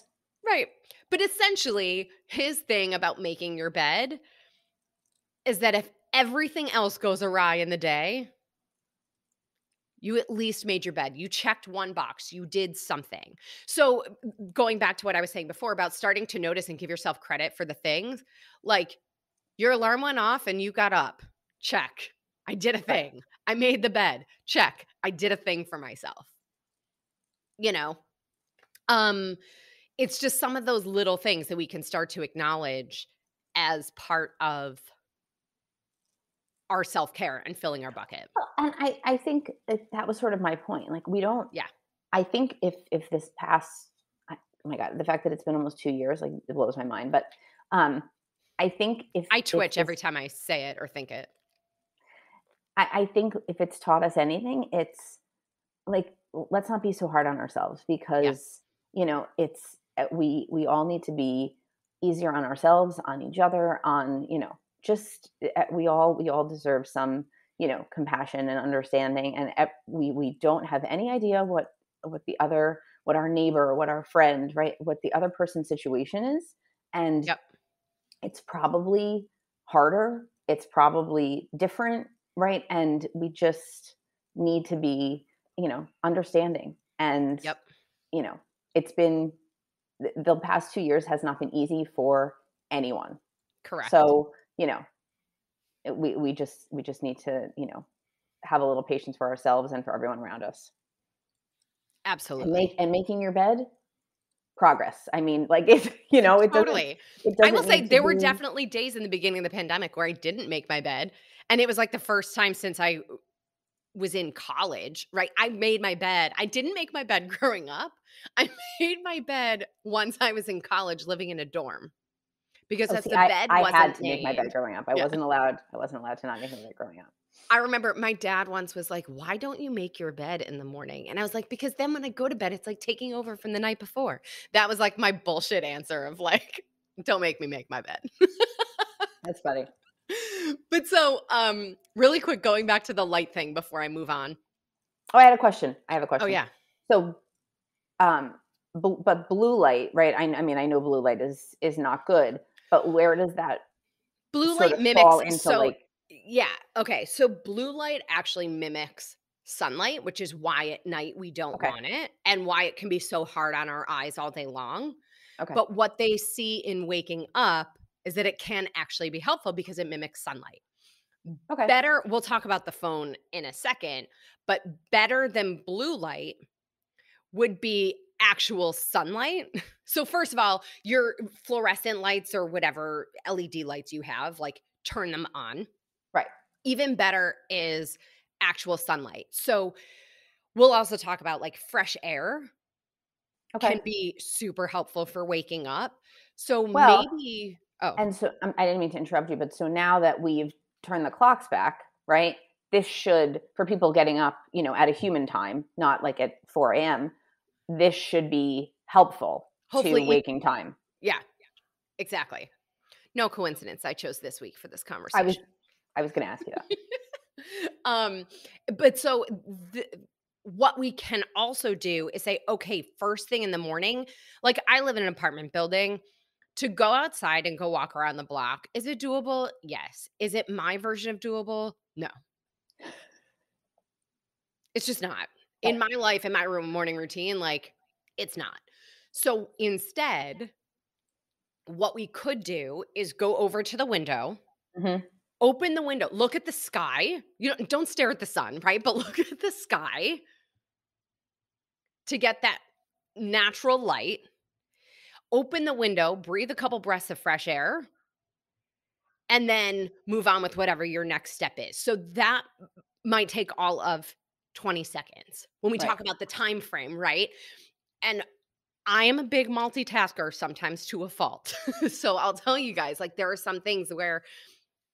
Right. But essentially, his thing about making your bed is that if everything else goes awry in the day, you at least made your bed. You checked one box. You did something. So, going back to what I was saying before about starting to notice and give yourself credit for the things, like your alarm went off and you got up. Check. I did a Right. thing. I made the bed. Check. I did a thing for myself. You know, um, it's just some of those little things that we can start to acknowledge as part of our self-care and filling our bucket. Well, and I think that was sort of my point. Like we don't. Yeah. I think if this past, oh my god, the fact that it's been almost 2 years, like it blows my mind. But um, I think I if twitch this, every time I say it or think it. I think if it's taught us anything, it's like let's not be so hard on ourselves Yeah. because it's we all need to be easier on ourselves, on each other, on just we all deserve some compassion and understanding, and we don't have any idea what our neighbor, what our friend, right, what the other person's situation is, and Yep. it's probably harder, it's probably different, right? And we just need to be, understanding. And, Yep. you know, it's been the past 2 years has not been easy for anyone. Correct. So, we just need to, have a little patience for ourselves and for everyone around us. Absolutely. making your bed, progress. I mean, like, it's, you know, Totally. it I will doesn't say need to there were be. definitely days in the beginning of the pandemic where I didn't make my bed, and it was, like, the first time since I was in college, right? I made my bed. I didn't make my bed growing up. I made my bed once I was in college living in a dorm because Oh, as see, the bed I had wasn't to make my bed made. growing up. Yeah. I wasn't allowed to not make my bed growing up. I remember my dad once was like, "Why don't you make your bed in the morning?" And I was like, "Because then when I go to bed, it's like taking over from the night before." That was like my bullshit answer of like, "Don't make me make my bed." That's funny. But so, really quick, going back to the light thing before I move on. Oh, I had a question. I have a Oh question. yeah. So, um, but blue light, right? I mean, I know blue light is not good, but where does that Blue sort light of fall mimics into, so like, yeah, okay, so blue light actually mimics sunlight, which is why at night we don't okay, want it and why it can be so hard on our eyes all day long. okay, But what they see in waking up is that it can actually be helpful because it mimics sunlight. okay, Better, we'll talk about the phone in a second, but better than blue light would be actual sunlight. So first of all, your fluorescent lights or whatever LED lights you have, like turn them on. right, Even better is actual sunlight. So we'll also talk about like fresh air okay. can be super helpful for waking up. So Well, maybe oh, and so, I didn't mean to interrupt you, but so now that we've turned the clocks back, right? This should, for people getting up, at a human time, not like at 4 a.m., this should be helpful to hopefully waking time. yeah, exactly. No coincidence I chose this week for this I was conversation. I was gonna ask you that. um, but so what we can also do is say, okay, first thing in the morning, like I live in an apartment building. To go outside and go walk around the block, is it doable? Yes. Is it my version of doable? No. It's just not. In Right. my life, in my morning routine, like it's not. So instead, what we could do is go over to the window, Mhm. open the window, look at the sky. You don't stare at the sun, right? But look at the sky to get that natural light. Open the window, breathe a couple breaths of fresh air, and then move on with whatever your next step is. So that might take all of 20 seconds when we Right. talk about the time frame, right? And I am a big multitasker sometimes to a fault. So I'll tell you guys, like there are some things where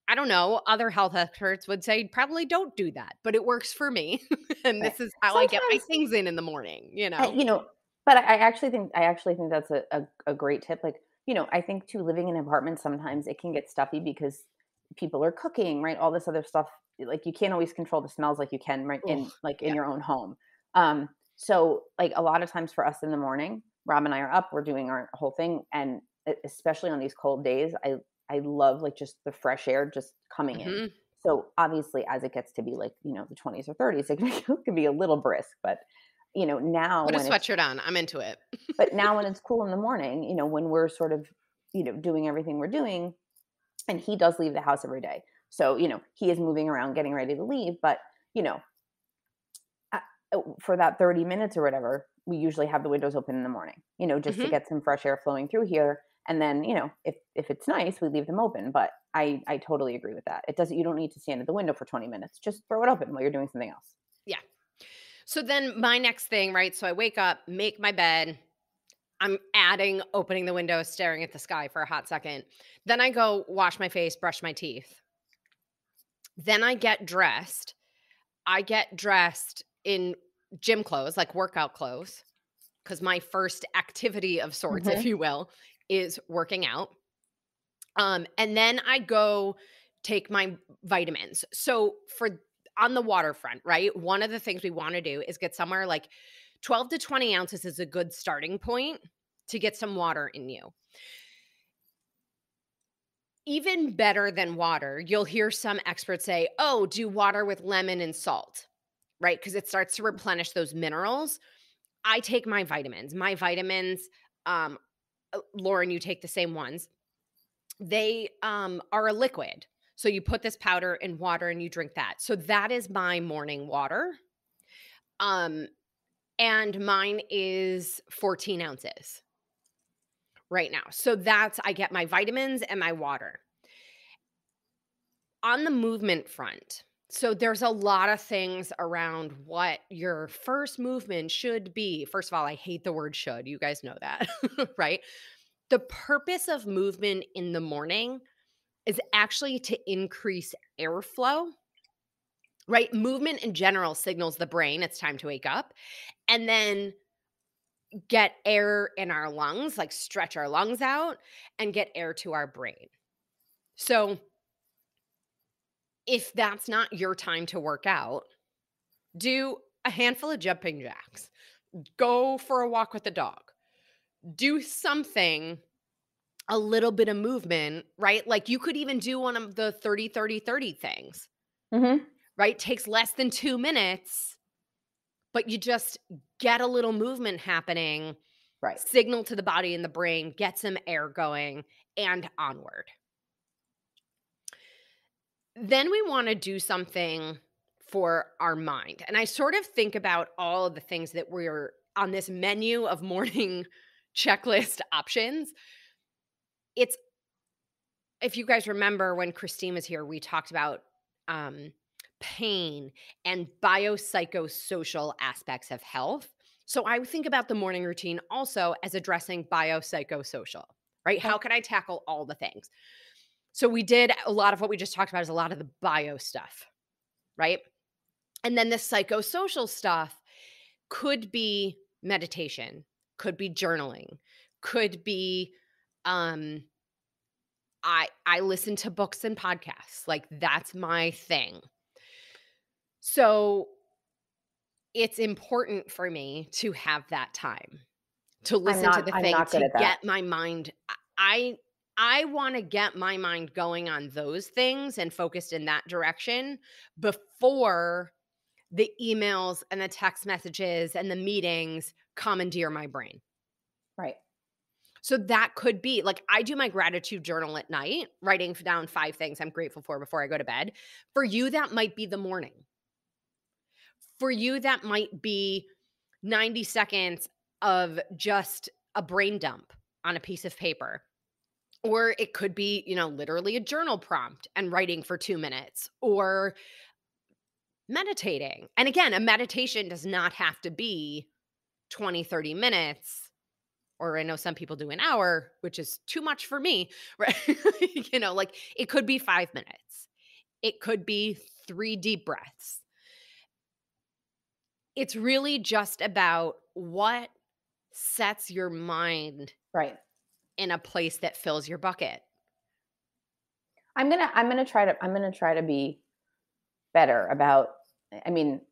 I don't know, other health experts would say probably don't do that, but it works for me. And Right. this is how I get my Sometimes, things in the morning, you I know? you know, but I actually think that's a great tip. Like, I think too, living in an apartment, sometimes it can get stuffy because people are cooking, right? All this other stuff. Like, you can't always control the smells like you can, right, Oh, in yeah. your own home. So, like, a lot of times for us in the morning, Rob and I are up, we're doing our whole thing, and especially on these cold days, I love, like, just the fresh air just coming in. Mhm. So obviously, as it gets to be, like, the 20s or 30s, it can be a little brisk, but now Put a when it's sweatshirt on. I'm into it. now when it's cool in the morning, when we're sort of, doing everything we're doing, and he does leave the house every day. So, he is moving around, getting ready to leave, but, you know, for that 30 minutes or whatever, we usually have the windows open in the morning, just to Mhm. get some fresh air flowing through here. And then, if it's nice, we leave them open. But I totally agree with that. You don't need to stand at the window for 20 minutes. Just throw it open while you're doing something else. Yeah. So then my next thing, right? So I wake up, make my bed. I'm adding opening the window, staring at the sky for a hot second. Then I go wash my face, brush my teeth. Then I get dressed. I get dressed in gym clothes, like workout clothes, because my first activity of sorts, if Hmm. you will, is working out. And then I go take my vitamins. So for on the waterfront, right? One of the things we want to do is get somewhere like 12 to 20 ounces is a good starting point to get some water in you. Even better than water, you'll hear some experts say, oh, do water with lemon and salt, right? Because it starts to replenish those minerals. I take my vitamins. My vitamins, um, Lauren, you take the same ones. They are a liquid. So you put this powder in water and you drink that. So that is my morning water. Um, and mine is 14 ounces right now. So I get my vitamins and my water. On the movement front, so there's a lot of things around what your first movement should be. First of all, I hate the word should. You guys know that, right? The purpose of movement in the morning is actually to increase airflow, right? Movement in general signals the brain it's time to wake up and then get air in our lungs, like stretch our lungs out and get air to our brain. So if that's not your time to work out, do a handful of jumping jacks, go for a walk with the dog, do something, a little bit of movement, right? Like you could even do one of the 30-30-30 things, Mhm. right? Takes less than 2 minutes, but you just get a little movement happening, Right. signal to the body and the brain, get some air going, and onward. Then we want to do something for our mind. And I sort of think about all of the things that we're on this menu of morning checklist options. It's, if you guys remember when Christine was here, we talked about um, pain and biopsychosocial aspects of health. So I would think about the morning routine also as addressing biopsychosocial, right? Okay. How can I tackle all the things? So we did a lot of what we just talked about is a lot of the bio stuff, right? And then the psychosocial stuff could be meditation, could be journaling, could be um I listen to books and podcasts. Like that's my thing. So it's important for me to have that time to listen to the I'm thing not good to at that. get my mind I want to get my mind going on those things and focused in that direction before the emails and the text messages and the meetings commandeer my brain. Right. So that could be like I do my gratitude journal at night, writing down 5 things I'm grateful for before I go to bed. For you, that might be the morning. For you, that might be 90 seconds of just a brain dump on a piece of paper. Or it could be, literally a journal prompt and writing for 2 minutes or meditating. And again, a meditation does not have to be 20, 30 minutes, or I know some people do an hour, which is too much for me, right? Like it could be 5 minutes. It could be 3 deep breaths. It's really just about what sets your mind Right. in a place that fills your bucket. I'm gonna try to be better about, I mean,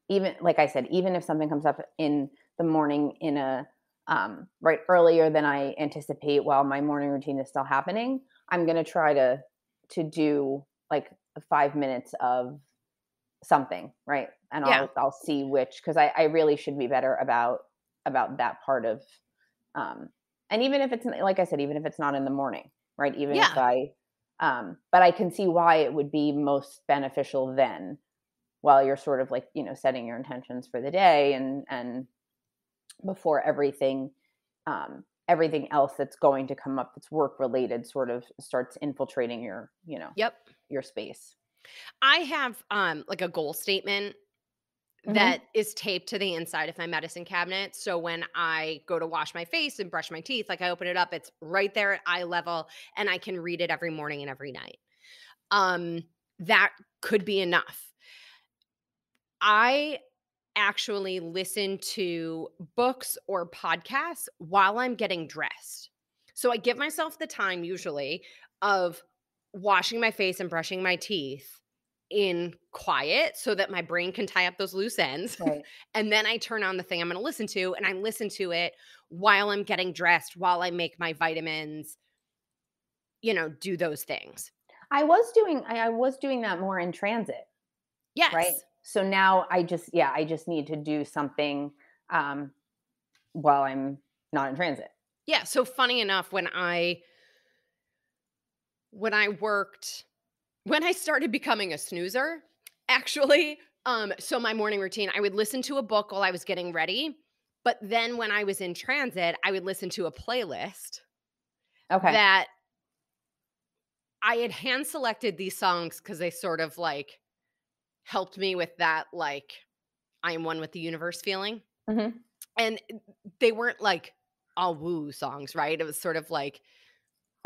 even like I said, even if something comes up in the morning in a right earlier than I anticipate while my morning routine is still happening, I'm gonna try to do like 5 minutes of something, right? And Yeah. I'll see which, because I really should be better about that part of um and even if it's like I said, even if it's not in the morning, right? Even if Yeah. I but I can see why it would be most beneficial then, while you're sort of like, setting your intentions for the day, and before everything else that's going to come up that's work related sort of starts infiltrating Yep. your space. I have like a goal statement that Hmm. is taped to the inside of my medicine cabinet. So when I go to wash my face and brush my teeth, like I open it up, it's right there at eye level and I can read it every morning and every night. Um that could be enough. I actually listen to books or podcasts while I'm getting dressed. So I give myself the time usually of washing my face and brushing my teeth in quiet so that my brain can tie up those loose ends. Right. And then I turn on the thing I'm going to listen to and I listen to it while I'm getting dressed, while I make my vitamins, do those things. I was doing that more in transit, right? Yes. So now I just need to do something um while I'm not in transit. Yeah. So funny enough, when I worked when I started becoming a snoozer, actually, So my morning routine, I would listen to a book while I was getting ready, but then when I was in transit, I would listen to a playlist Okay. that I had hand selected these songs because they sort of like helped me with that, like, I am one with the universe feeling. Mhm. And they weren't like all woo songs, right? It was sort of like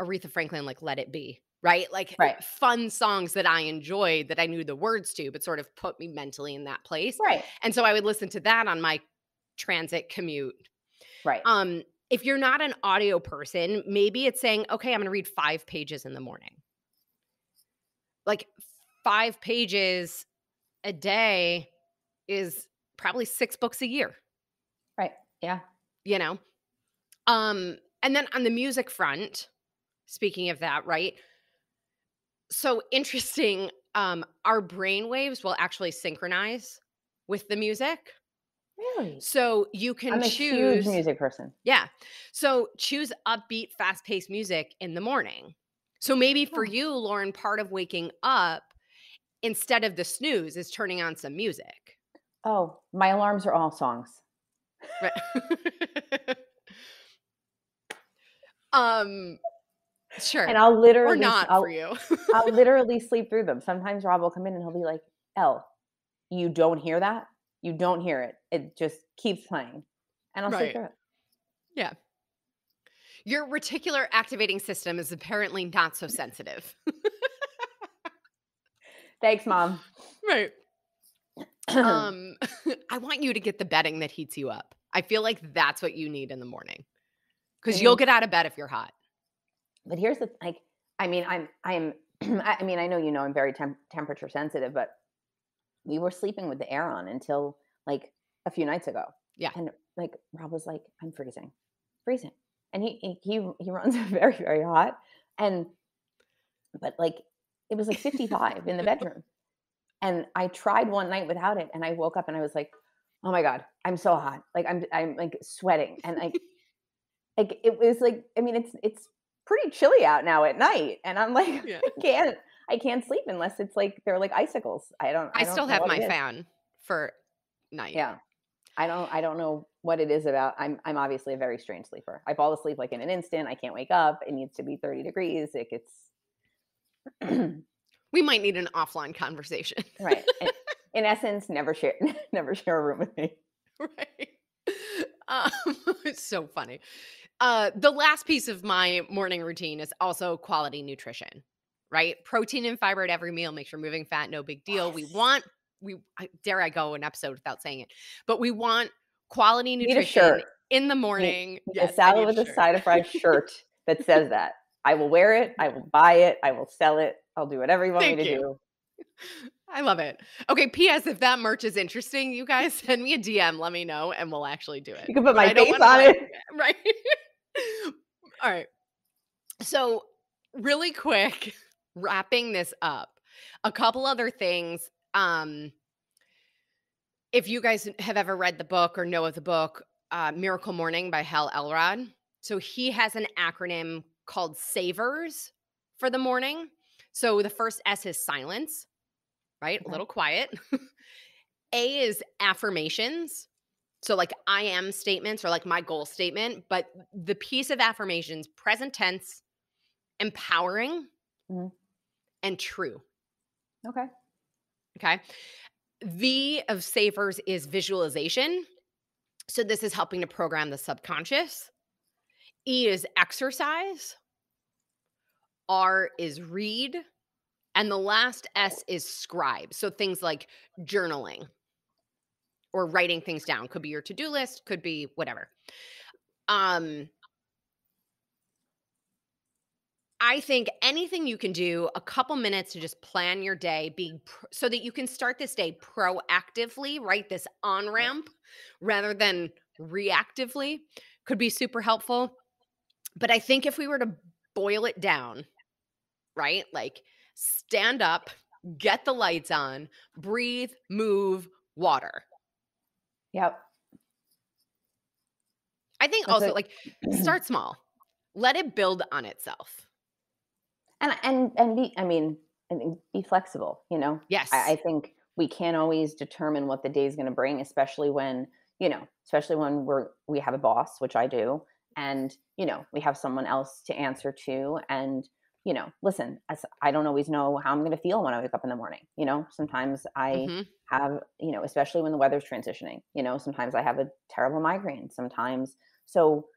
Aretha Franklin, like Let It Be, right? Like Right. fun songs that I enjoyed that I knew the words to, but sort of put me mentally in that place. Right. And so I would listen to that on my transit commute. Right. If you're not an audio person, maybe it's saying, okay, I'm going to read 5 pages in the morning. Like 5 pages a day is probably 6 books a year, Right. Yeah. you know? And then on the music front, speaking of that, right? So interesting, our brain waves will actually synchronize with the music. Really? So you can I'm a huge choose, music person. yeah. So choose upbeat, fast-paced music in the morning. So maybe for Oh. you, Lauren, part of waking up instead of the snooze is turning on some music. Oh, my alarms are all songs. Right. um, And sure. I'll Or literally not for you. I'll literally sleep through them. Sometimes Rob will come in and he'll be like, "Elle, you don't hear that? You don't hear it. It just keeps playing." And I'll sleep Right. through it. Yeah. Your reticular activating system is apparently not so sensitive. Thanks, mom. Right. Um, I want you to get the bedding that heats you up. I feel like that's what you need in the morning I because you'll mean, get out of bed if you're hot. but here's the like, I mean, I'm I mean, I know you know I'm very temperature sensitive, but we were sleeping with the air on until like a few nights ago. Yeah. And like Rob was like, "I'm freezing. Freezing." And he runs very, very hot. And but like it was like 55 in the bedroom. And I tried one night without it and I woke up and I was like, "Oh my god, I'm so hot." Like I'm like sweating and like it was like I mean it's pretty chilly out now at night and I'm like Yeah. I can't sleep unless it's like they're like icicles. I I don't still know have what my it is. fan for night. Yeah. I don't know what it is about. I'm obviously a very strange sleeper. I fall asleep like in an instant. I can't wake up. It needs to be 30 degrees. It gets We might need an offline conversation. right. In essence, never share never share a room with me. Right. Um, it's so funny. The last piece of my morning routine is also quality nutrition, right? Protein and fiber at every meal makes removing fat no big deal. Yes. Dare I go an episode without saying it, but we want quality Need a nutrition shirt. in the Need, morning. need a Yes, I salad need a with a shirt. side of fries shirt that says that. I will wear it. I will buy it. I will sell it. I'll do whatever you want me Thank to you. do. I love it. Okay, PS, if that merch is interesting, you guys send me a DM, let me know, and we'll actually do it. You can put But my I don't face want to on like, it. right? All right. So, really quick, wrapping this up, a couple other things. If you guys have ever read the book or know of the book, Miracle Morning by Hal Elrod. So he has an acronym called SAVERS for the morning. So the first S is silence, right? A Okay. little quiet. A is affirmations. So like I am statements or like my goal statement, but the piece of affirmations, present tense, empowering, Mhm. and true. Okay. Okay. V of savers is visualization. So this is helping to program the subconscious. E is exercise. R is read. And the last S is scribe. So things like journaling or writing things down. Could be your to-do list, could be whatever. Um, I think anything you can do, a couple minutes to just plan your day, so that you can start this day proactively, right? This on Right. ramp rather than reactively could be super helpful. But I think if we were to boil it down, right? Like stand up, get the lights on, breathe, move, water. Yep. I think That's also a like start small. Let it build on itself. and be I mean, and be flexible, you know? I Yes. think we can't always determine what the day is going to bring, especially when, especially when we have a boss, which I do, and, we have someone else to answer to. And, listen, I don't always know how I'm going to feel when I wake up in the morning. Sometimes I Hmm. have, especially when the weather's transitioning, sometimes I have a terrible migraine sometimes. So,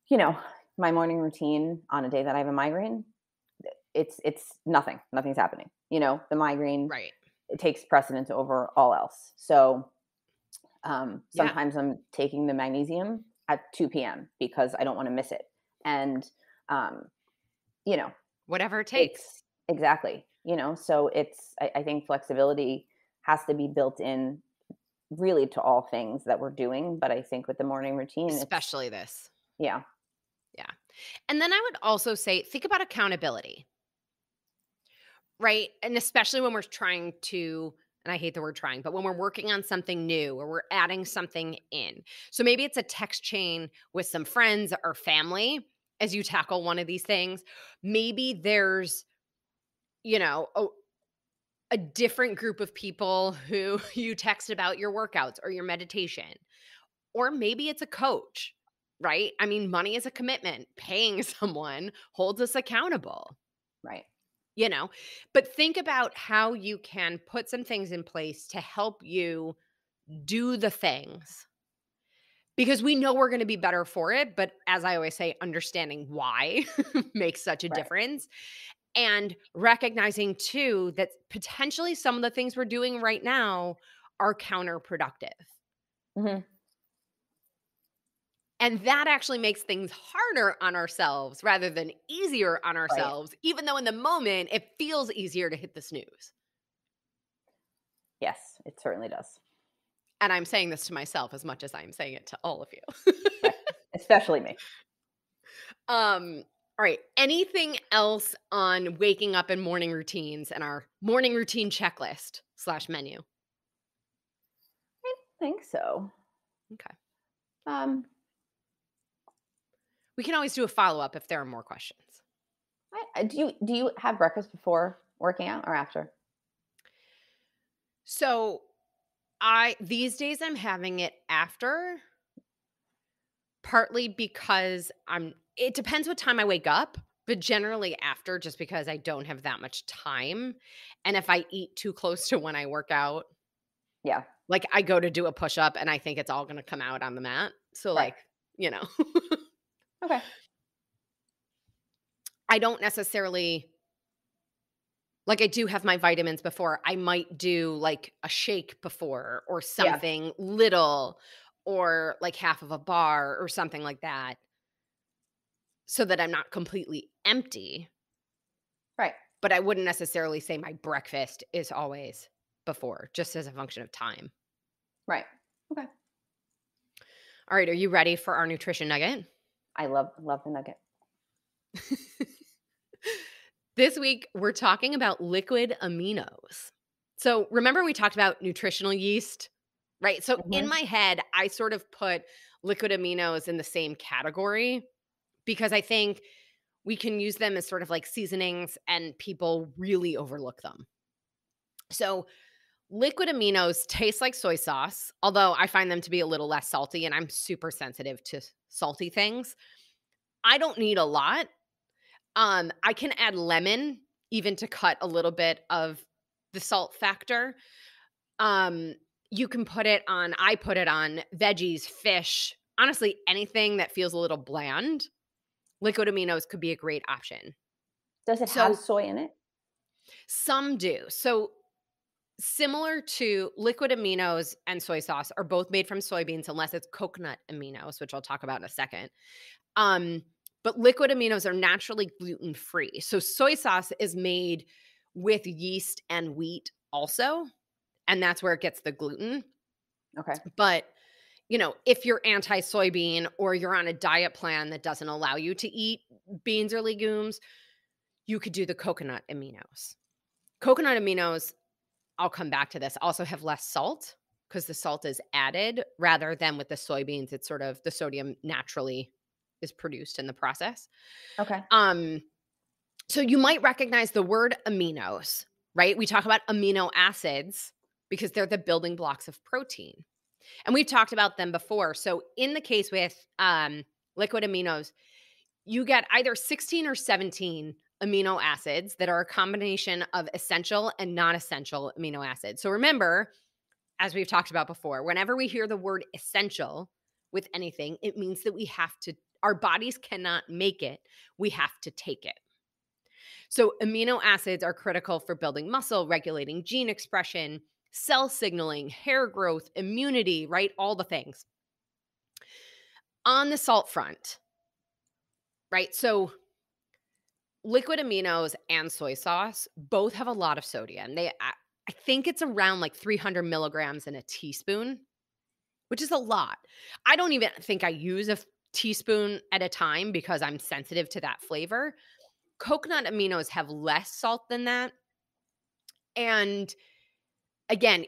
you know, my morning routine on a day that I have a migraine, it's nothing's happening. The migraine, Right. it takes precedence over all else. So Yeah. sometimes I'm taking the magnesium at 2 p.m. because I don't want to miss it. And um, you know, Whatever it takes. it's exactly, so I think flexibility has to be built in really to all things that we're doing. But I think with the morning routine, Especially this. yeah, Yeah. And then I would also say, think about accountability, right? And especially when we're trying to, and I hate the word trying, but when we're working on something new or we're adding something in. So maybe it's a text chain with some friends or family as you tackle one of these things. Maybe there's, you know, a different group of people who you text about your workouts or your meditation. Or maybe it's a coach, right? I mean, money is a commitment. Paying someone holds us accountable, right. you know? But think about how you can put some things in place to help you do the things because we know we're going to be better for it. But as I always say, understanding why makes such a Right. difference. And recognizing too that potentially some of the things we're doing right now are counterproductive. Hmm. And that actually makes things harder on ourselves rather than easier on Right. ourselves, even though in the moment it feels easier to hit the snooze. Yes, it certainly does. And I'm saying this to myself as much as I'm saying it to all of you. Right. Especially me. All right. Anything else on waking up and morning routines and our morning routine checklist slash menu? I think so. Okay. Um, We can always do a follow up if there are more questions. do you have breakfast before working out or after? So these days I'm having it after. Partly because it depends what time I wake up, but generally after just because I don't have that much time, and if I eat too close to when I work out, Yeah. like, I go to do a push-up and I think it's all gonna come out on the mat, so, Right. like, you know, Okay. I don't necessarily like, I do have my vitamins before, I might do, like, a shake before or Yeah. something little or, like, half of a bar or something like that so that I'm not completely empty. Right. But I wouldn't necessarily say my breakfast is always before, just as a function of time. Right. Okay. All right, are you ready for our nutrition nugget? I love the nugget. This week, we're talking about liquid aminos. So, remember we talked about nutritional yeast, right? So, in Hmm. my head, I sort of put liquid aminos in the same category because I think we can use them as sort of like seasonings and people really overlook them. So, liquid aminos taste like soy sauce, although I find them to be a little less salty, and I'm super sensitive to salty things. I don't need a lot. I can add lemon even to cut a little bit of the salt factor. Um, you can put it on, I put it on veggies, fish, honestly, anything that feels a little bland. Liquid aminos could be a great option. Does it have So soy in it? some do. So similar to liquid aminos and soy sauce are both made from soybeans unless it's coconut aminos, which I'll talk about in a second. Um, but liquid aminos are naturally gluten free. So soy sauce is made with yeast and wheat also, and that's where it gets the gluten. Okay. But if you're anti soybean or you're on a diet plan that doesn't allow you to eat beans or legumes, you could do the coconut aminos. Coconut aminos, I'll come back to this, also have less salt because the salt is added rather than with the soybeans, it's sort of the sodium naturally is produced in the process. Okay. Um, so you might recognize the word aminos, right? We talk about amino acids. because they're the building blocks of protein. And we've talked about them before. So in the case with liquid aminos, you get either 16 or 17 amino acids that are a combination of essential and non-essential amino acids. So remember, as we've talked about before, whenever we hear the word essential with anything, it means that our bodies cannot make it. We have to take it. So amino acids are critical for building muscle, regulating gene expression, cell signaling, hair growth, immunity, right? All the things. On the salt front, right? So liquid aminos and soy sauce both have a lot of sodium. I think it's around like 300 milligrams in a teaspoon, which is a lot. I don't even think I use a teaspoon at a time because I'm sensitive to that flavor. Coconut aminos have less salt than that. And again,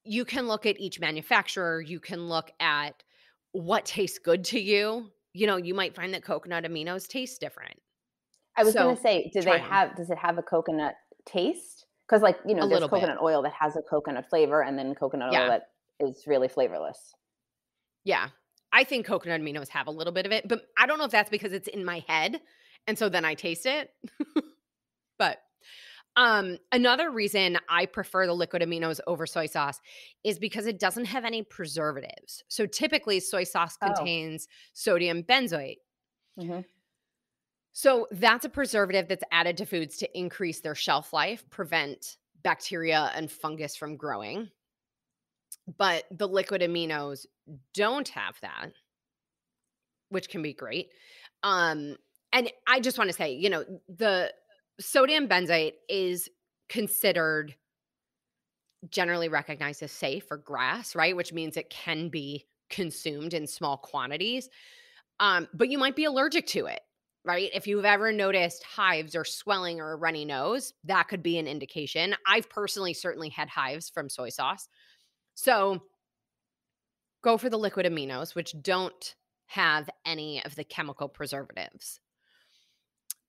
you can look at each manufacturer, you can look at what tastes good to you. You know, you might find that coconut aminos taste different. I was gonna So say, try them does it have a coconut taste? Because, like, a there's little bit. coconut oil that has a coconut flavor and then coconut oil Yeah. that is really flavorless. Yeah. I think coconut aminos have a little bit of it, but I don't know if that's because it's in my head and so then I taste it. But another reason I prefer the liquid aminos over soy sauce is because it doesn't have any preservatives. So typically soy sauce Oh. contains sodium benzoate. Mhm. So that's a preservative that's added to foods to increase their shelf life, prevent bacteria and fungus from growing. But the liquid aminos don't have that, which can be great. Um, and I just want to say, the sodium benzoate is considered generally recognized as safe for grass, right? Which means it can be consumed in small quantities. But you might be allergic to it, right? If you've ever noticed hives or swelling or a runny nose, that could be an indication. I've personally certainly had hives from soy sauce. So go for the liquid aminos, which don't have any of the chemical preservatives.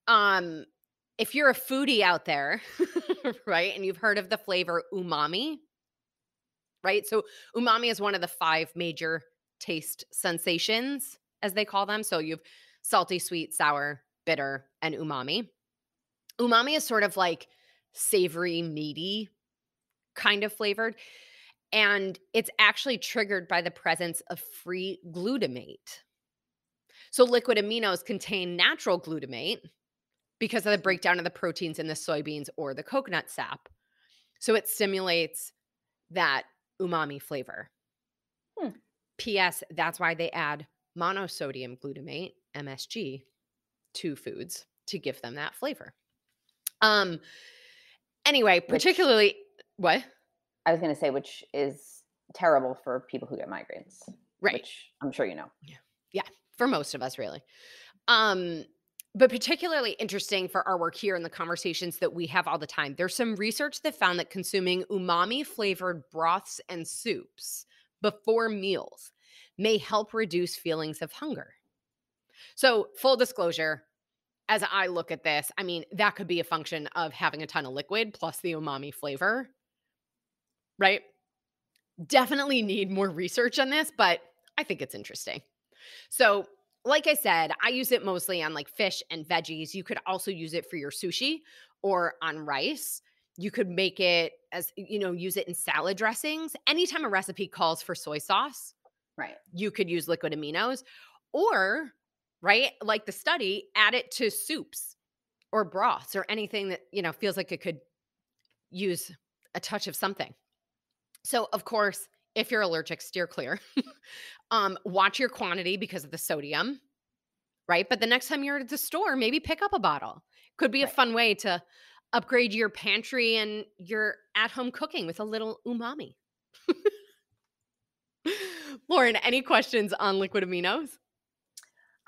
Um, if you're a foodie out there, right, and you've heard of the flavor umami, right? So umami is one of the 5 major taste sensations, as they call them. So you've salty, sweet, sour, bitter, and umami. Umami is sort of like savory, meaty kind of flavored. And it's actually triggered by the presence of free glutamate. So liquid aminos contain natural glutamate because of the breakdown of the proteins in the soybeans or the coconut sap. So it stimulates that umami flavor. Hmm. P.S. That's why they add monosodium glutamate, MSG, to foods to give them that flavor. Anyway, Which particularly what? I was gonna say, which is terrible for people who get migraines, Right. which I'm sure you know. Yeah. Yeah, for most of us really. Um but particularly interesting for our work here and the conversations that we have all the time. There's some research that found that consuming umami flavored broths and soups before meals may help reduce feelings of hunger. So, full disclosure, as I look at this, I mean, that could be a function of having a ton of liquid plus the umami flavor, right? Definitely need more research on this, but I think it's interesting. So, like I said, I use it mostly on like fish and veggies. You could also use it for your sushi or on rice. You could make it use it in salad dressings. Anytime a recipe calls for soy sauce, Right. you could use liquid aminos or, right, like the study, add it to soups or broths or anything that, feels like it could use a touch of something. So, of course, if you're allergic, steer clear. Watch your quantity because of the sodium, right? But the next time you're at the store, maybe pick up a bottle. Could be a Right. fun way to upgrade your pantry and your at-home cooking with a little umami. Lauren, any questions on liquid aminos?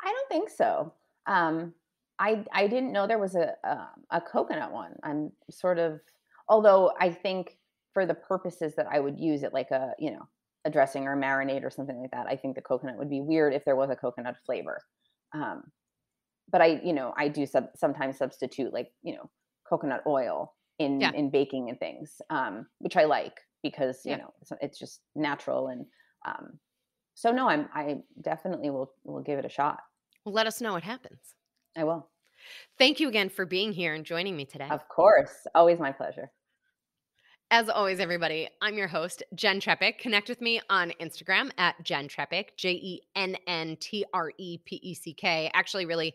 I don't think so. Um, I didn't know there was a coconut one. I'm sort of, although I think for the purposes that I would use it, like a dressing or a marinade or something like that, I think the coconut would be weird if there was a coconut flavor. Um, but I do sometimes substitute, like, coconut oil Yeah. in baking and things, which I like. because, you know, it's just natural. And so no, I definitely will give it a shot. Well, let us know what happens. I will. Thank you again for being here and joining me today. Of course. Always my pleasure. As always, everybody, I'm your host, Jenn Trepeck. Connect with me on Instagram at Jenn Trepeck, JENNTREPECK. Actually, really,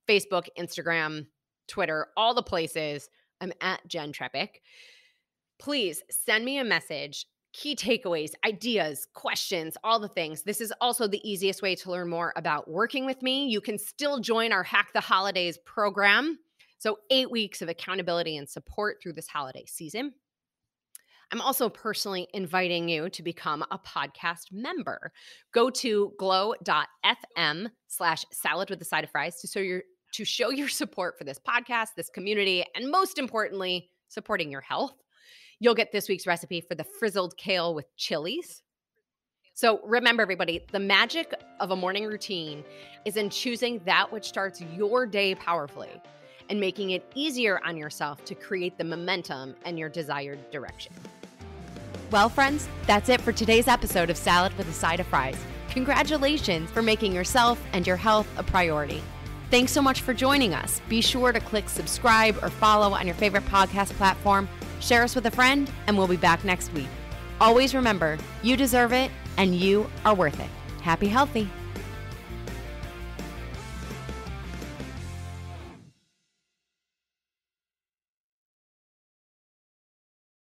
Facebook, Instagram, Twitter, all the places. I'm at Jenn Trepeck. Please send me a message, key takeaways, ideas, questions, all the things. This is also the easiest way to learn more about working with me. You can still join our Hack the Holidays program. So 8 weeks of accountability and support through this holiday season. I'm also personally inviting you to become a podcast member. Go to glow.fm/salad with a side of fries to show your support for this podcast, this community, and most importantly, supporting your health. You'll get this week's recipe for the frizzled kale with chilies. So remember, everybody, the magic of a morning routine is in choosing that which starts your day powerfully and making it easier on yourself to create the momentum and your desired direction. Well, friends, that's it for today's episode of Salad with a Side of Fries. Congratulations for making yourself and your health a priority. Thanks so much for joining us. Be sure to click subscribe or follow on your favorite podcast platform. Share us with a friend, and we'll be back next week. Always remember, you deserve it, and you are worth it. Happy healthy.